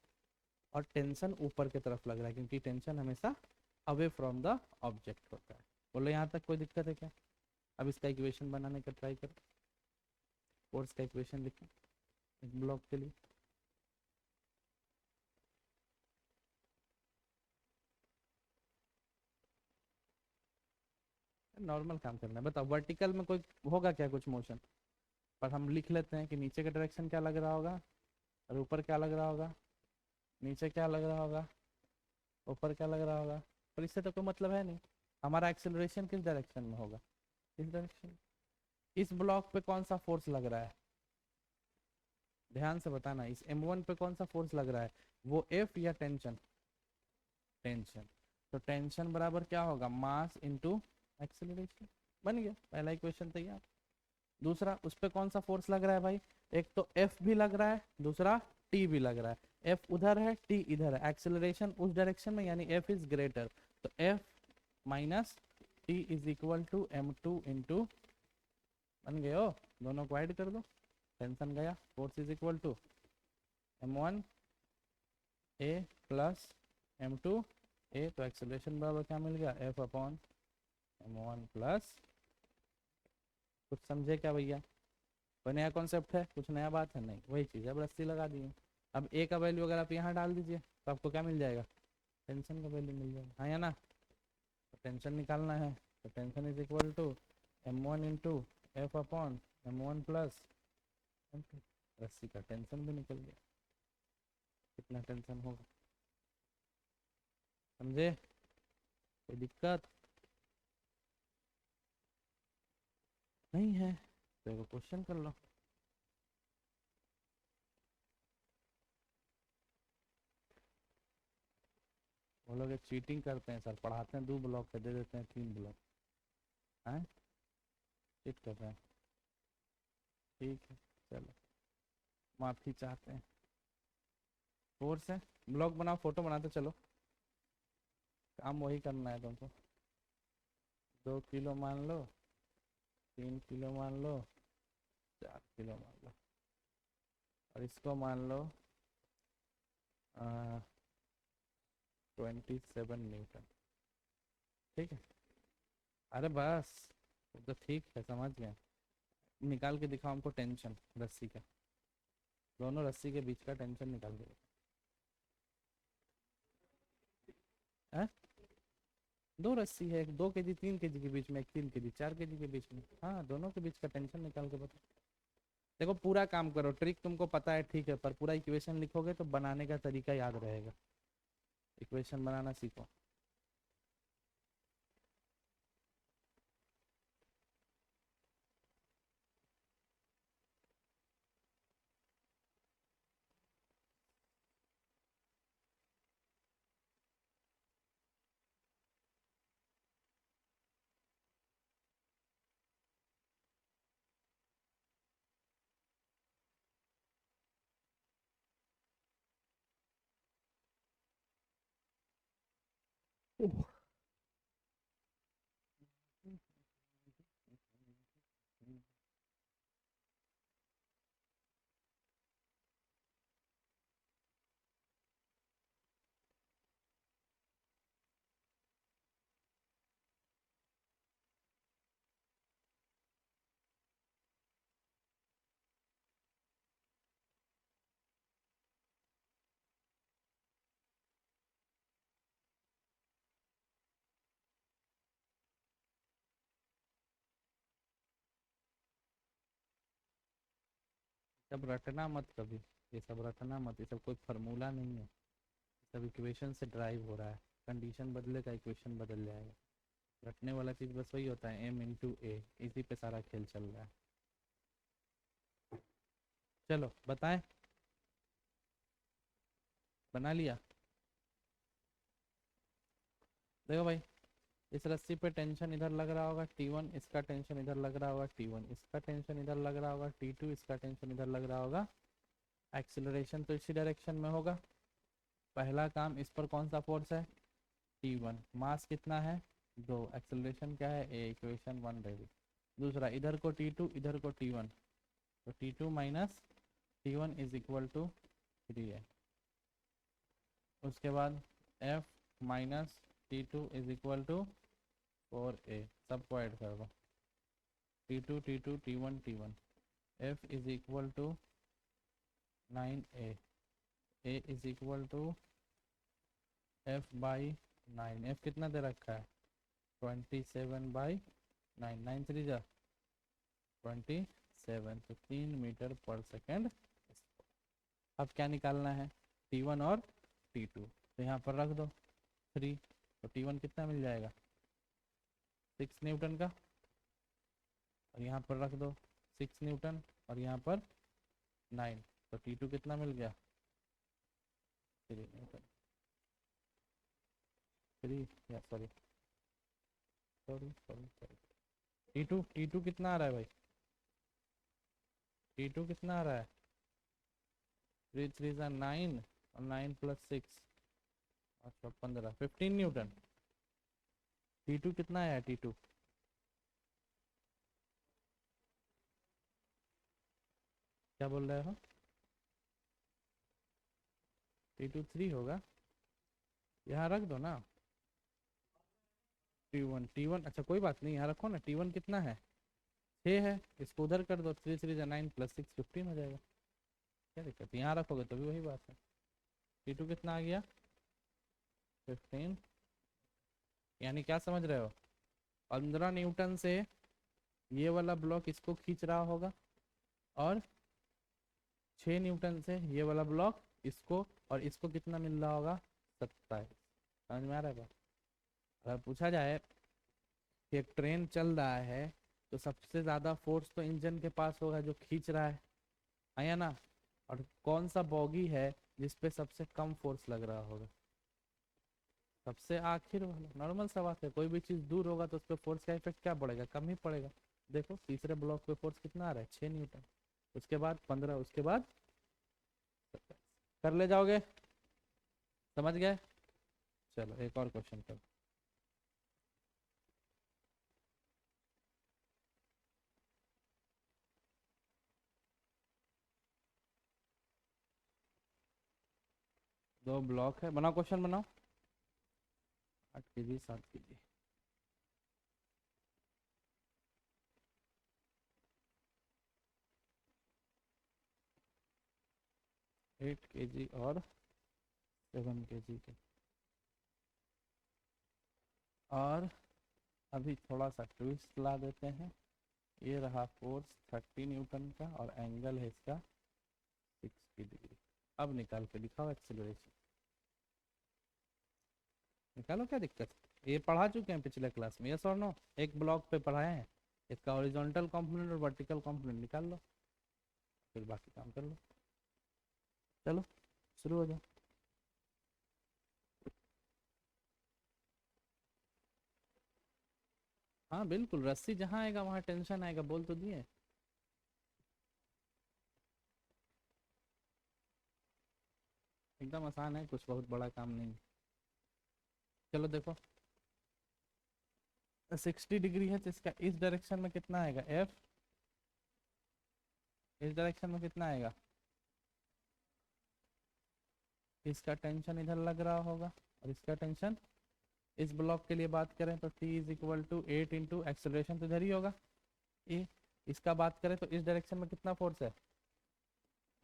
और टेंशन ऊपर की तरफ लग रहा है क्योंकि टेंशन हमेशा अवे फ्रॉम द ऑब्जेक्ट होता है। बोलो यहाँ तक कोई दिक्कत है क्या? अब इसका इक्वेशन बनाने का ट्राई करो। फोर्स का इक्वेशन लिखो एक ब्लॉक के लिए। नॉर्मल काम करना है। बताओ वर्टिकल में कोई होगा क्या कुछ मोशन? पर हम लिख लेते हैं कि नीचे का डायरेक्शन क्या लग रहा होगा और ऊपर क्या लग रहा होगा, नीचे क्या लग रहा होगा, ऊपर क्या लग रहा होगा। पर इससे तो कोई मतलब है नहीं। हमारा एक्सेलरेशन किस डायरेक्शन में होगा? इस डायरेक्शन। इस ब्लॉक पे कौन सा फोर्स लग रहा है? ध्यान से बताना, इस m1 पे कौन सा फोर्स लग रहा है? वो F या टेंशन? टेंशन। तो टेंशन बराबर क्या होगा? Mass into acceleration. बन गया पहला इक्वेशन तैयार। दूसरा, उस पे कौन सा फोर्स लग रहा है भाई? एक तो F भी लग रहा है, दूसरा T भी लग रहा है। F उधर है, T इधर है, एक्सेलरेशन उस डायरेक्शन में, यानी F इज ग्रेटर। तो F minus T is equal to m2 into, बन गए हो, दोनों को ऐड कर दो, टेंशन गया। Force is equal to m1 a plus m2 a। तो एक्सेलरेशन बराबर क्या मिल गया? F अपॉन m1 प्लस, कुछ समझे क्या भैया? कोई नया कॉन्सेप्ट है? कुछ नया बात है? नहीं, वही चीज़ है, अब रस्सी लगा दी है। अब ए का वैल्यू अगर आप यहाँ डाल दीजिए तो आपको क्या मिल जाएगा? टेंशन का वैल्यू मिल जाएगा, हाँ या ना? तो टेंशन निकालना है तो tension is equal to m1 into F upon m1 plus m2। रस्सी का टेंशन भी निकल गया। कितना टेंशन होगा? समझे? कोई दिक्कत नहीं है तो एगो क्वेश्चन कर लो। वो लोग चीटिंग करते हैं सर, पढ़ाते हैं 2 ब्लॉक के दे देते हैं 3 ब्लॉक। हैं? चीट कर रहे हैं। ठीक है, चलो माफ़ी चाहते हैं। फोर्स है, ब्लॉग बनाओ, फोटो बनाते चलो, काम वही करना है तुमको। 2 किलो मान लो, 3 किलो मान लो, 4 किलो मान लो, और इसको मान लो 27 न्यूटन। ठीक है। अरे बस, वो तो ठीक है, समझ गए। निकाल के दिखाओ हमको टेंशन रस्सी का, दोनों रस्सी के बीच का टेंशन निकाल के दिखाओ। हैं? 2 रस्सी है, एक 2 kg 3 kg के बीच में, एक 3 kg 4 kg के बीच में, हाँ दोनों के बीच का टेंशन निकाल के बताओ। देखो पूरा काम करो, ट्रिक तुमको पता है ठीक है, पर पूरा इक्वेशन लिखोगे तो बनाने का तरीका याद रहेगा। इक्वेशन बनाना सीखो। सब रटना मत कभी, ये सब रटना मत, ये सब कोई फार्मूला नहीं है, सब इक्वेशन से ड्राइव हो रहा है। कंडीशन बदलेगा इक्वेशन बदल जाएगा। रटने वाला चीज़ बस वही होता है, m इंटू ए, इसी पे सारा खेल चल रहा है। चलो बताएं, बना लिया? देखो भाई, इस रस्सी पे टेंशन इधर लग रहा होगा T1, इसका टेंशन इधर लग रहा होगा T1, इसका टेंशन इधर लग रहा होगा T2, इसका टेंशन इधर लग रहा होगा। एक्सिलरेशन तो इसी डायरेक्शन में होगा। पहला काम, इस पर कौन सा फोर्स है? T1। मास कितना है? 2। एक्सिलरेशन क्या है? ए, इक्वेशन 1 रेडी। दूसरा, इधर को T2 इधर को T1, तो T2 minus T1 is equal to 3 है। उसके बाद F minus T2 is equal to 4A, सबको ऐड कर दो। T2 T2 T1 T1, F is equal to 9A, A is equal to F by 9। F कितना दे रखा है? 27 बाई 9, 9 3 जा 27, तो 3 मीटर पर सेकेंड। अब क्या निकालना है? T1 और T2, तो यहाँ पर रख दो 3, तो T1 कितना मिल जाएगा? 6 न्यूटन का, और यहाँ पर रख दो 6 न्यूटन, और यहाँ पर 9, तो T2 कितना मिल गया? 3 न्यूटन। 3 या sorry sorry sorry sorry, T2 कितना आ रहा है भाई? T2 कितना आ रहा है? 3 3 जा 9, और 9 प्लस 6, अच्छा 15, 15 न्यूटन। T2 कितना आया? T2 क्या बोल रहे हो? T2 3 होगा, यहाँ रख दो ना। T1 अच्छा कोई बात नहीं, यहाँ रखो ना। T1 कितना है? 6 है, इसको उधर कर दो। 3 3 जा 9 प्लस 6 15 हो जाएगा। क्या दिक्कत है? यहाँ रखोगे तो भी वही बात है। T2 कितना आ गया? 15। यानी क्या समझ रहे हो? 15 न्यूटन से ये वाला ब्लॉक इसको खींच रहा होगा, और 6 न्यूटन से ये वाला ब्लॉक इसको, और इसको कितना मिल रहा होगा? 27। समझ में आ रहा है बात? अगर पूछा जाए कि एक ट्रेन चल रहा है, तो सबसे ज़्यादा फोर्स तो इंजन के पास होगा जो खींच रहा है या ना? और कौन सा बॉगी है जिसपे सबसे कम फोर्स लग रहा होगा? सबसे आखिर वाला। नॉर्मल सा बात है, कोई भी चीज़ दूर होगा तो उस पर फोर्स का इफेक्ट क्या पड़ेगा? कम ही पड़ेगा। देखो तीसरे ब्लॉक पे फोर्स कितना आ रहा है? 6 न्यूटन, उसके बाद 15, उसके बाद 27। कर ले जाओगे? समझ गए? चलो एक और क्वेश्चन करो। दो ब्लॉक है, बनाओ क्वेश्चन बनाओ। 8 kg 7 kg। 8 kg और 7 kg के। और अभी थोड़ा सा ट्विस्ट ला देते हैं। ये रहा फोर्स 30 न्यूटन का, और एंगल है इसका 60 डिग्री। अब निकाल के दिखाओ एक्सेलरेशन। निकालो, क्या दिक्कत है? ये पढ़ा चुके हैं पिछले क्लास में, यस और नो? एक ब्लॉक पे पढ़ाए हैं। इसका हॉरिजॉन्टल कंपोनेंट और वर्टिकल कंपोनेंट निकाल लो, फिर बाकी काम कर लो। चलो शुरू हो जाओ। हाँ बिल्कुल, रस्सी जहाँ आएगा वहाँ टेंशन आएगा, बोल तो दिए। एकदम आसान है, कुछ बहुत बड़ा काम नहीं। चलो देखो, 60 डिग्री है, तो इसका इस डायरेक्शन में कितना आएगा? F इस डायरेक्शन में कितना आएगा? इसका टेंशन इधर लग रहा होगा, और इसका टेंशन, इस ब्लॉक के लिए बात करें तो T is equal to 8 into acceleration तो इधर ही होगा ए। इसका बात करें तो इस डायरेक्शन में कितना फोर्स है?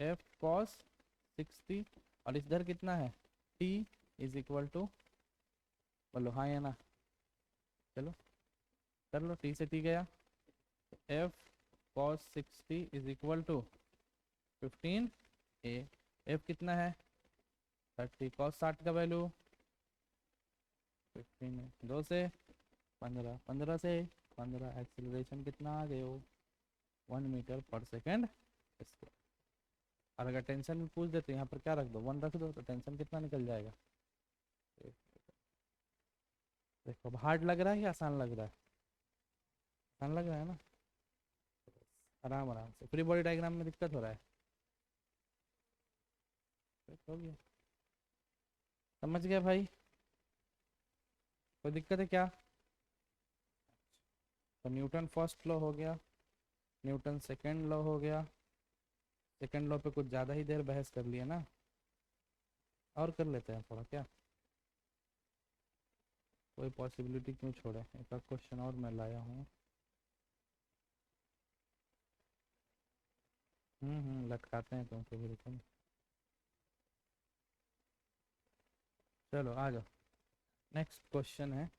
F cos 60, और इधर कितना है? T इज इक्वल टू, बोलो हाँ या ना? चलो कर लो। T से T गया, F cos 60 is equal to 15 A, F कितना है 30, कॉस 60 का वैल्यू 15 है, 2 से 15, 15 से 15, एक्सीलरेशन कितना आ गए हो 1 मीटर पर सेकेंड स्क्वायर। और अगर टेंशन में पूछ देते यहाँ पर क्या रख दो 1 रख दो तो टेंशन कितना निकल जाएगा। देखो अब हार्ड लग रहा है या आसान लग रहा है, आसान लग रहा है ना, आराम आराम से। फ्री बॉडी डायग्राम में दिक्कत हो रहा है, हो गया, समझ गया भाई, कोई दिक्कत है क्या। तो न्यूटन फर्स्ट लॉ हो गया, न्यूटन सेकंड लॉ हो गया, सेकंड लॉ पे कुछ ज़्यादा ही देर बहस कर लिया ना, और कर लेते हैं थोड़ा क्या, कोई पॉसिबिलिटी क्यों छोड़े, एक आध क्वेश्चन और मैं लाया हूँ। लटकाते हैं तुमको बिल्कुल। चलो आ जाओ, नेक्स्ट क्वेश्चन है,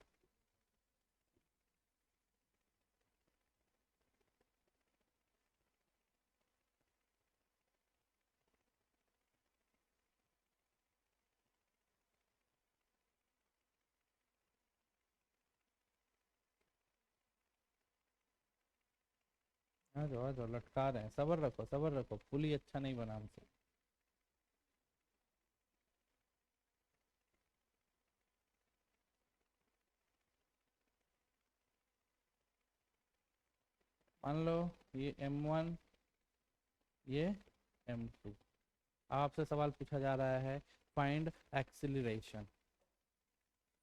आ जाओ लटका रहे हैं, सबर रखो, पुली अच्छा नहीं बना हमसे। मान लो ये m1, ये m2, आपसे सवाल पूछा जा रहा है फाइंड एक्सिलरेशन,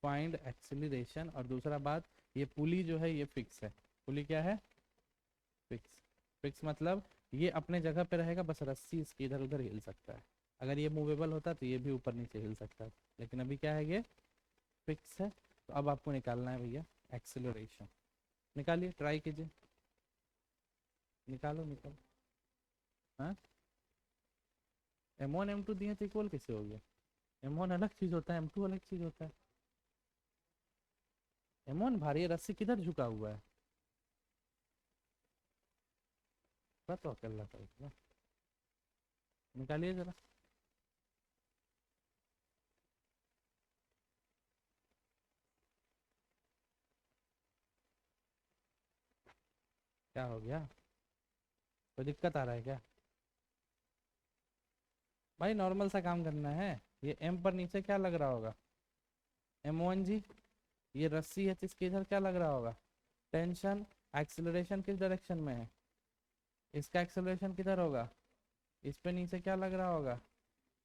फाइंड एक्सिलरेशन, और दूसरा बात ये पुली जो है ये फिक्स है, पुली क्या है फिक्स, फिक्स मतलब ये अपने जगह पे रहेगा, बस रस्सी इसकी इधर उधर हिल सकता है, अगर ये मूवेबल होता तो ये भी ऊपर नीचे हिल सकता है, लेकिन अभी क्या है ये फिक्स है। तो अब आपको निकालना है भैया एक्सिलरेशन, निकालिए, ट्राई कीजिए, निकालो निकालो। हाँ m1 m2 दिए तो इक्वल कैसे हो गया, m1 अलग चीज होता है m2 अलग चीज होता है, m1 भारी है, रस्सी किधर झुका हुआ है, तो अकेला कर, निकालिए जरा। क्या हो गया, कोई दिक्कत आ रहा है क्या भाई, नॉर्मल सा काम करना है। ये m पर नीचे क्या लग रहा होगा m1 जी, ये रस्सी है तो इसके इधर क्या लग रहा होगा टेंशन, एक्सिलरेशन किस डायरेक्शन में है, इसका एक्सिलरेशन किधर होगा, इस पे नीचे क्या लग रहा होगा,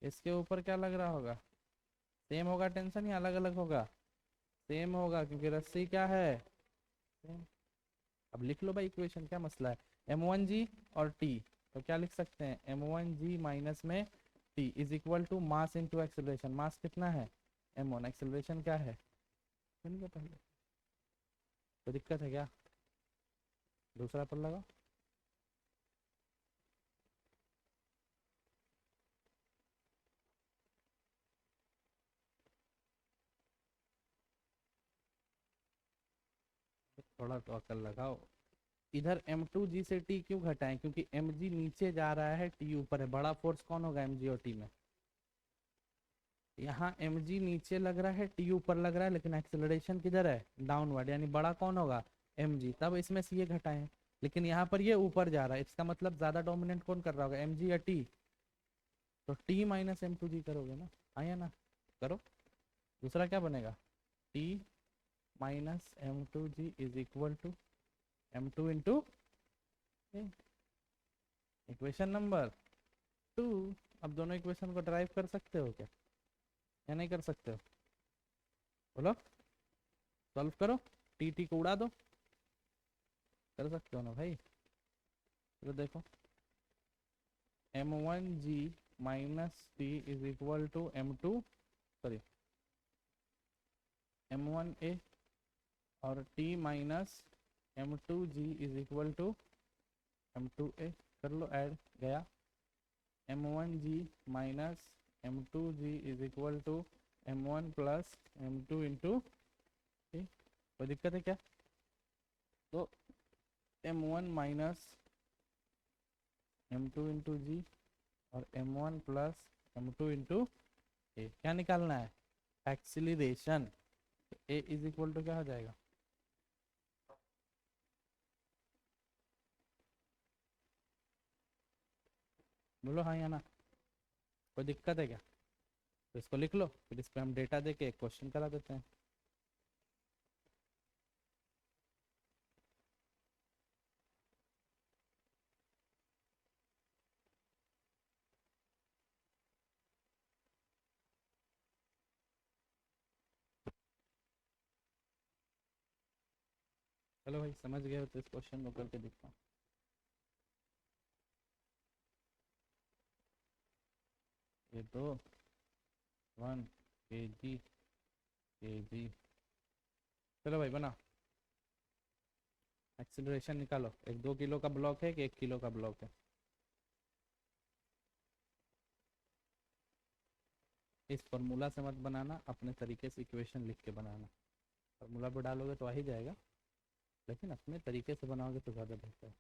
इसके ऊपर क्या लग रहा होगा, सेम होगा टेंशन या अलग अलग होगा, सेम होगा क्योंकि रस्सी क्या है सेम। अब लिख लो भाई इक्वेशन, क्या मसला है, m1g और t, तो क्या लिख सकते हैं m1g माइनस में t is equal to mass into acceleration, mass कितना है m1, एक्सेलरेशन क्या है पहले, तो दिक्कत है क्या, दूसरा पर लगाओ। थोड़ा तो अकल लगाओ, इधर m2g से t क्यों घटाएं, क्योंकि mg नीचे जा रहा है t ऊपर है, बड़ा फोर्स कौन होगा mg और t में, यहाँ mg नीचे लग रहा है t ऊपर लग रहा है, लेकिन एक्सेलरेशन किधर है डाउनवर्ड, यानी बड़ा कौन होगा mg, तब इसमें से ये घटाएं, लेकिन यहाँ पर ये ऊपर जा रहा है, इसका मतलब ज्यादा डोमिनेंट कौन कर रहा होगा mg या t, तो t माइनस m2g करोगे ना, आया ना, करो, दूसरा क्या बनेगा t minus m2g is equal to m2 into equation number 2। अब दोनों इक्वेशन को ड्राइव कर सकते हो क्या, या नहीं कर सकते हो, बोलो, सॉल्व करो, टी को उड़ा दो, कर सकते हो ना भाई, तो देखो m1g minus T is equal to m2, sorry m1a और t minus m2g is equal to m2a, कर लो ऐड, गया m1g minus m2g is equal to m1 plus m2 into, कोई दिक्कत है क्या, तो m1 माइनस m2 इंटू जी और m1 प्लस m2 इंटू ए, क्या निकालना है? Acceleration. A is equal to क्या हो जाएगा? बोलो हाँ या ना। कोई दिक्कत है क्या? तो इसको लिख लो, फिर इस पे हम डेटा दे के एक क्वेश्चन करा देते हैं। चलो भाई, समझ गए हो तो इस क्वेश्चन को करके दिखता हूँ। ये तो 1 kg चलो भाई बना। एक्सीलरेशन निकालो। एक 2 किलो का ब्लॉक है कि 1 किलो का ब्लॉक है? इस फॉर्मूला से मत बनाना, अपने तरीके से इक्वेशन लिख के बनाना। फॉर्मूला पर डालोगे तो आ ही जाएगा, लेकिन अपने तरीके से बनाओगे तो ज़्यादा बेहतर है।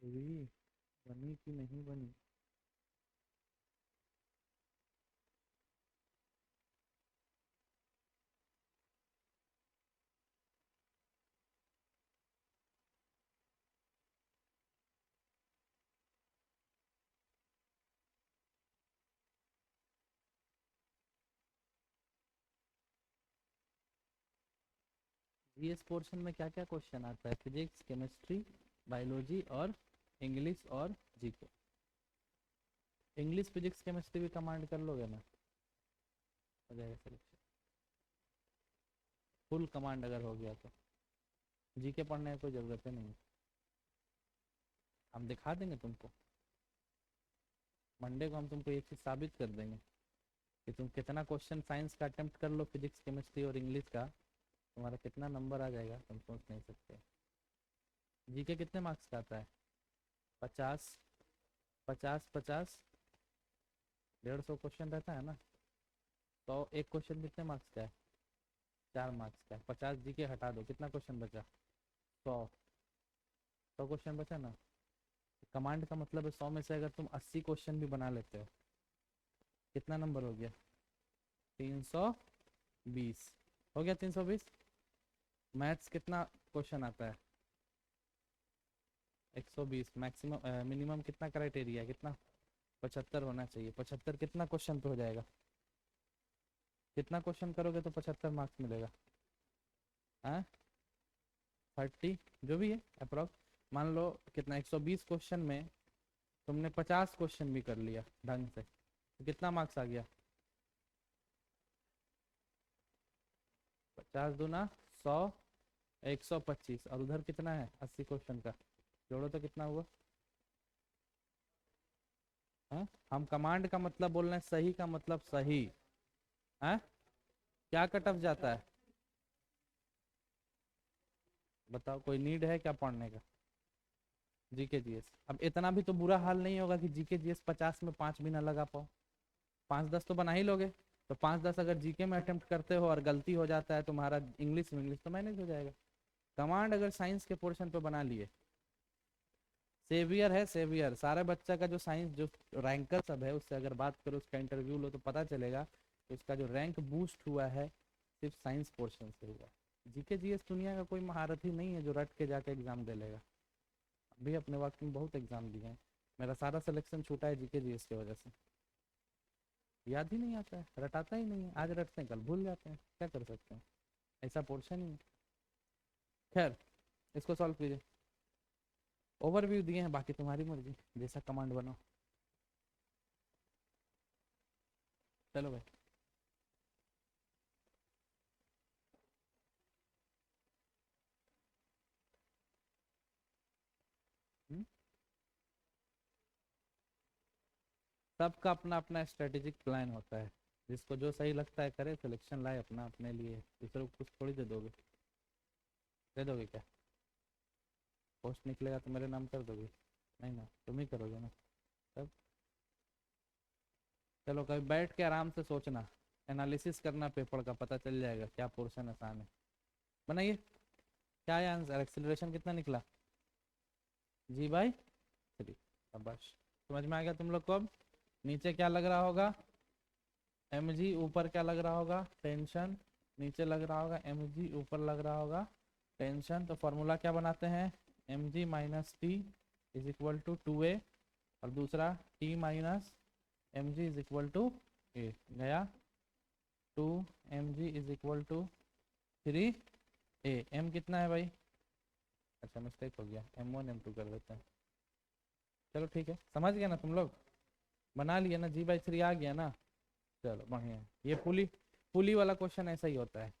अभी बनी कि नहीं बनी? जीएस पोर्शन में क्या क्या क्वेश्चन आता है? फिजिक्स, केमिस्ट्री, बायोलॉजी और इंग्लिश और जीके। इंग्लिश, फिजिक्स, केमिस्ट्री भी कमांड कर लोगे ना, हो जाएगा सिलेक्शन। फुल कमांड अगर हो गया तो जीके पढ़ने की कोई ज़रूरत ही नहीं है। हम दिखा देंगे तुमको, मंडे को हम तुमको एक चीज़ साबित कर देंगे कि तुम कितना क्वेश्चन साइंस का अटेम्प्ट कर लो, फिजिक्स, केमिस्ट्री और इंग्लिश का, तुम्हारा कितना नंबर आ जाएगा तुम सोच नहीं सकते। जीके कितने मार्क्स का आता है? 50, 50, 50, 150 क्वेश्चन रहता है ना। तो एक क्वेश्चन कितने मार्क्स का है? 4 मार्क्स का है। 50 जीके हटा दो, कितना क्वेश्चन बचा? 100। 100 क्वेश्चन बचा ना। कमांड का मतलब है 100 में से अगर तुम 80 क्वेश्चन भी बना लेते हो, कितना नंबर हो गया? 320 हो गया। 320। मैथ्स कितना क्वेश्चन आता है? 120। मैक्सिमम मिनिमम कितना क्राइटेरिया है, कितना? 75 होना चाहिए। 75 कितना क्वेश्चन पे हो जाएगा? कितना क्वेश्चन करोगे तो 75 मार्क्स मिलेगा? हाँ, 30 जो भी है अप्रोक्स। मान लो कितना, 120 क्वेश्चन में तुमने 50 क्वेश्चन भी कर लिया ढंग से, तो कितना मार्क्स आ गया? 50 दूना 100, 125। और उधर कितना है? 80 क्वेश्चन का, जोड़ो तो कितना हुआ? हाँ, हम कमांड का मतलब बोल रहे हैं, सही का मतलब सही। हाँ, क्या कट ऑफ जाता है? बताओ, कोई नीड है क्या पढ़ने का? GK GS. अब इतना भी तो बुरा हाल नहीं होगा कि जीके जीएस 50 में 5 भी ना लगा पाओ। 5-10 तो बना ही लोगे। तो 5-10 अगर जीके में अटेम्प्ट करते हो और गलती हो जाता है तुम्हारा इंग्लिश में, इंग्लिश तो मैनेज हो जाएगा। कमांड अगर साइंस के पोर्शन पे बना लिए, सेवियर है सेवियर। सारे बच्चा का जो साइंस जो रैंकर सब है उससे अगर बात करो, उसका इंटरव्यू लो, तो पता चलेगा कि उसका जो रैंक बूस्ट हुआ है सिर्फ साइंस पोर्शन से हुआ। जीके जीएस दुनिया का कोई महारत ही नहीं है जो रट के जाके एग्जाम दे लेगा। अभी अपने वक्त में बहुत एग्जाम दिए हैं, मेरा सारा सिलेक्शन छूटा है जीके जीएस की वजह से। याद ही नहीं आता है, रटाता ही नहीं है। आज रटते हैं कल भूल जाते हैं, क्या कर सकते हैं, ऐसा पोर्शन ही है। खैर, इसको सॉल्व कीजिए। ओवरव्यू दिए हैं, बाकी तुम्हारी मर्जी, जैसा कमांड बनाओ। चलो भाई। हम्म? सबका अपना अपना स्ट्रेटेजिक प्लान होता है, जिसको जो सही लगता है करे, सिलेक्शन लाए अपना अपने लिए, दूसरे को कुछ थोड़ी दे दोगे। दे दोगे क्या? पोस्ट निकलेगा तो मेरे नाम कर दोगे? नहीं ना, तुम ही करोगे ना। तब चलो कभी बैठ के आराम से सोचना, एनालिसिस करना पेपर का, पता चल जाएगा क्या पोर्शन आसान है। बनाइए। क्या है आंसर? एक्सेलरेशन कितना निकला? जी भाई 3। बस समझ में आ गया तुम लोग को अब? नीचे क्या लग रहा होगा? M G. ऊपर क्या लग रहा होगा? टेंशन। नीचे लग रहा होगा एम जी, ऊपर लग रहा होगा टेंशन। तो फॉर्मूला क्या बनाते हैं? M G minus T is equal to 2a, और दूसरा T minus M G is equal to A. गया 2 mg is equal to 3a। m कितना है भाई? अच्छा मिस्टेक हो गया, m1 m2 कर देते हैं। चलो ठीक है, समझ गया ना तुम लोग? बना लिया ना? g/3 आ गया ना? चलो बढ़िया है। ये पुली पुली वाला क्वेश्चन ऐसा ही होता है,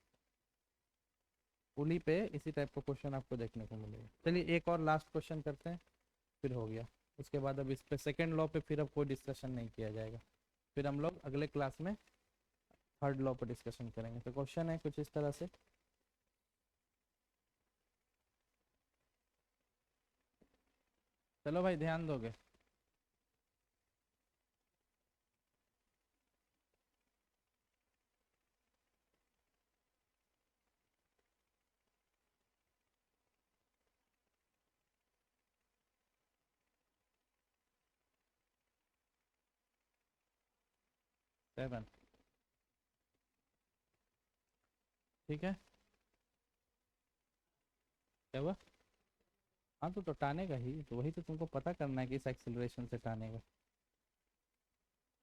पुली पे इसी टाइप का क्वेश्चन आपको देखने को मिलेगा। चलिए एक और लास्ट क्वेश्चन करते हैं, फिर हो गया। उसके बाद अब इस पे सेकेंड लॉ पे फिर अब कोई डिस्कशन नहीं किया जाएगा, फिर हम लोग अगले क्लास में थर्ड लॉ पर डिस्कशन करेंगे। तो क्वेश्चन है कुछ इस तरह से। चलो भाई ध्यान दोगे? सेवन। ठीक है। क्या हुआ? हाँ तो टानेगा ही तो, वही तो तुमको पता करना है कि इस एक्सेलरेशन से टानेगा।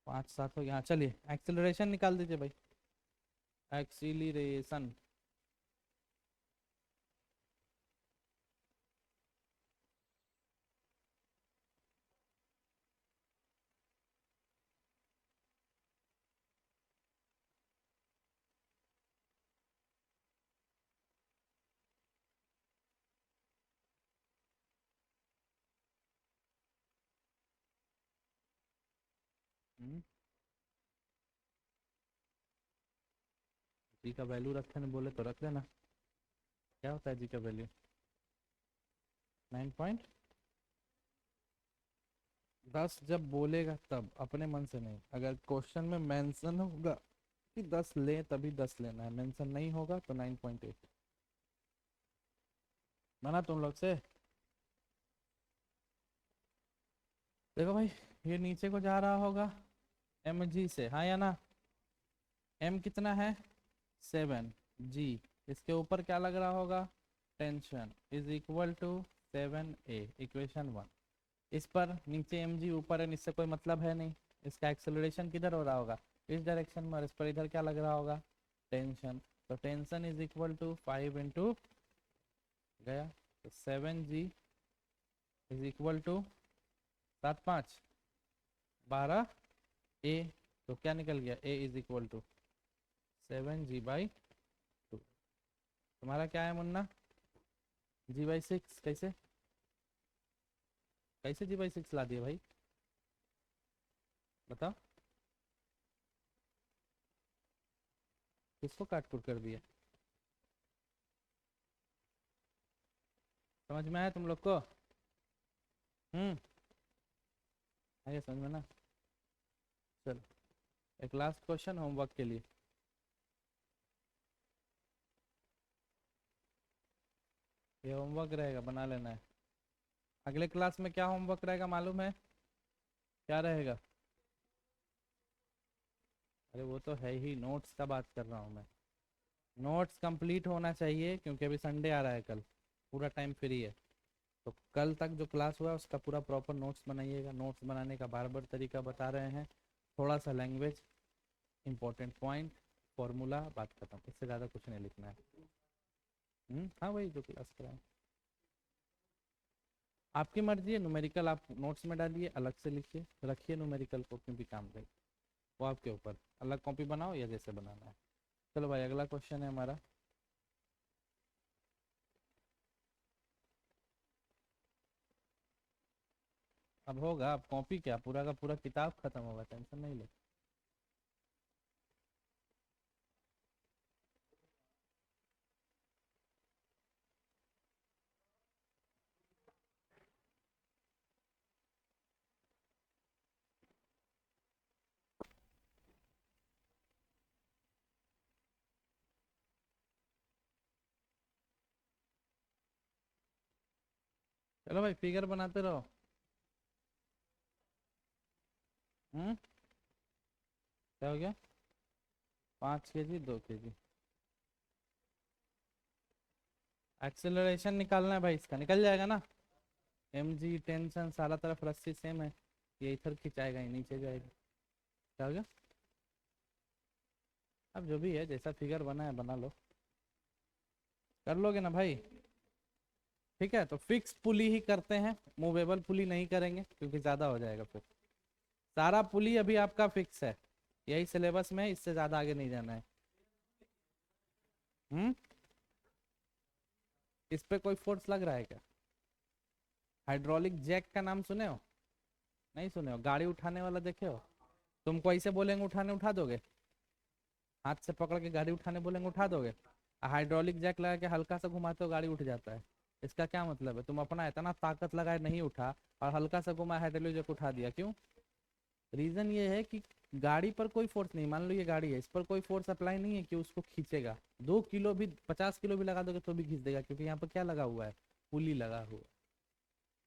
5 7 हो गया। हाँ चलिए एक्सेलरेशन निकाल दीजिए भाई। एक्सीलरेशन। जी का वैल्यू रखने बोले तो रख लेना। क्या होता है जी का वैल्यू? 9.10 जब बोलेगा तब, अपने मन से नहीं। अगर क्वेश्चन में मेंशन होगा कि 10 ले तभी 10 लेना है, मेंशन नहीं होगा तो 9.8। माना तुम लोग से? देखो भाई, ये नीचे को जा रहा होगा एम जी से, हाँ या ना? एम कितना है? 7 जी। इसके ऊपर क्या लग रहा होगा? Tension is equal to 7a, equation 1। इस पर नीचे एम जी ऊपर है, इससे कोई मतलब है नहीं। इसका एक्सेलरेशन किधर हो रहा होगा? इस डायरेक्शन में, और इस पर इधर क्या लग रहा होगा? टेंशन। तो tension is equal to 5 into, गया तो 7g is equal to 7 5 12a। तो क्या निकल गया? a is equal to 7g/2। तुम्हारा क्या है मुन्ना? g/6 कैसे? कैसे g/6 ला दिया भाई? बताओ। किसको काट कुट कर दिया? समझ में आया तुम लोग को? आइए समझ में ना? चलो एक लास्ट क्वेश्चन होमवर्क के लिए। ये होमवर्क रहेगा, बना लेना है। अगले क्लास में क्या होमवर्क रहेगा मालूम है? क्या रहेगा? अरे वो तो है ही, नोट्स का बात कर रहा हूँ मैं। नोट्स कंप्लीट होना चाहिए, क्योंकि अभी संडे आ रहा है, कल पूरा टाइम फ्री है। तो कल तक जो क्लास हुआ है उसका पूरा प्रॉपर नोट्स बनाइएगा। नोट्स बनाने का बार बार तरीका बता रहे हैं। थोड़ा सा लैंग्वेज, इंपॉर्टेंट पॉइंट, फॉर्मूला, बात खत्म। इससे ज़्यादा कुछ नहीं लिखना है। हाँ वही जो क्लास कराएं। आपकी मर्जी है, न्यूमेरिकल आप नोट्स में डालिए, अलग से लिखिए, रखिए न्यूमेरिकल को, क्योंकि काम देगा। वो आपके ऊपर, अलग कॉपी बनाओ या जैसे बनाना है। चलो भाई अगला क्वेश्चन है हमारा। अब होगा, अब कॉपी क्या, पूरा का पूरा किताब खत्म होगा, टेंशन नहीं लो। चलो भाई फिगर बनाते रहो। हम्म, क्या हो गया? 5 kg 2 kg। एक्सेलरेशन निकालना है भाई, इसका निकल जाएगा ना। mg टेंशन सारा तरफ रस्सी सेम है, ये इधर खिंचाएगा ही नीचे जाएगा। क्या हो गया? अब जो भी है, जैसा फिगर बना है बना लो, कर लोगे ना भाई। ठीक है, तो फिक्स पुली ही करते हैं, मूवेबल पुली नहीं करेंगे क्योंकि ज्यादा हो जाएगा फिर। सारा पुली अभी आपका फिक्स है, यही सिलेबस में है, इससे ज्यादा आगे नहीं जाना है। हम्म, इस पे कोई फोर्स लग रहा है क्या? हाइड्रोलिक जैक का नाम सुने हो? नहीं सुने हो? गाड़ी उठाने वाला देखे हो? तुमको ऐसे बोलेंगे उठाने, उठा दोगे? हाथ से पकड़ के गाड़ी उठाने बोलेंगे उठा दोगे? हाइड्रोलिक जैक लगा के हल्का सा घुमाते हो गाड़ी उठ जाता है। इसका क्या मतलब है? तुम अपना इतना ताकत लगाए नहीं उठा, और हल्का सा घुमा हाइड्रोलिक जैक उठा दिया, क्यों? रीजन ये है कि गाड़ी पर कोई फोर्स नहीं, मान लो ये गाड़ी है, इस पर कोई फोर्स अप्लाई नहीं है कि उसको खींचेगा। 2 किलो भी 50 किलो भी लगा दोगे तो भी खींच देगा, क्योंकि यहाँ पर क्या लगा हुआ है? पुली लगा हुआ है।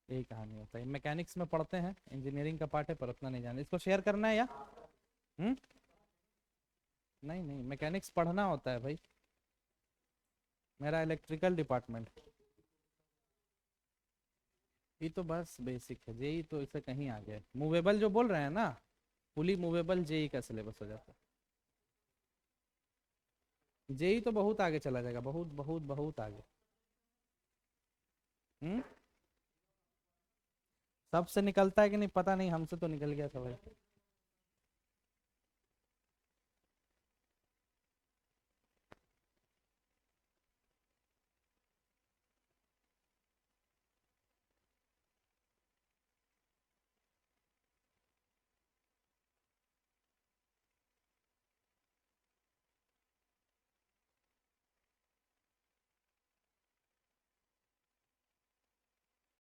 यही कहानी होता है, मैकेनिक्स में पढ़ते हैं, इंजीनियरिंग का पार्ट है पर उतना नहीं जाना। इसको शेयर करना है या? हम्म, नहीं नहीं, मैकेनिक्स पढ़ना होता है भाई, मेरा इलेक्ट्रिकल डिपार्टमेंट। ये तो बस बेसिक है, जेई तो इससे कहीं आगे है। मूवेबल जो बोल रहे हैं ना, फुली मूवेबल जेई का सिलेबस हो जाता है। जेई तो बहुत आगे चला जाएगा, बहुत बहुत बहुत आगे। हम्म, सबसे निकलता है कि नहीं पता नहीं, हमसे तो निकल गया था भाई।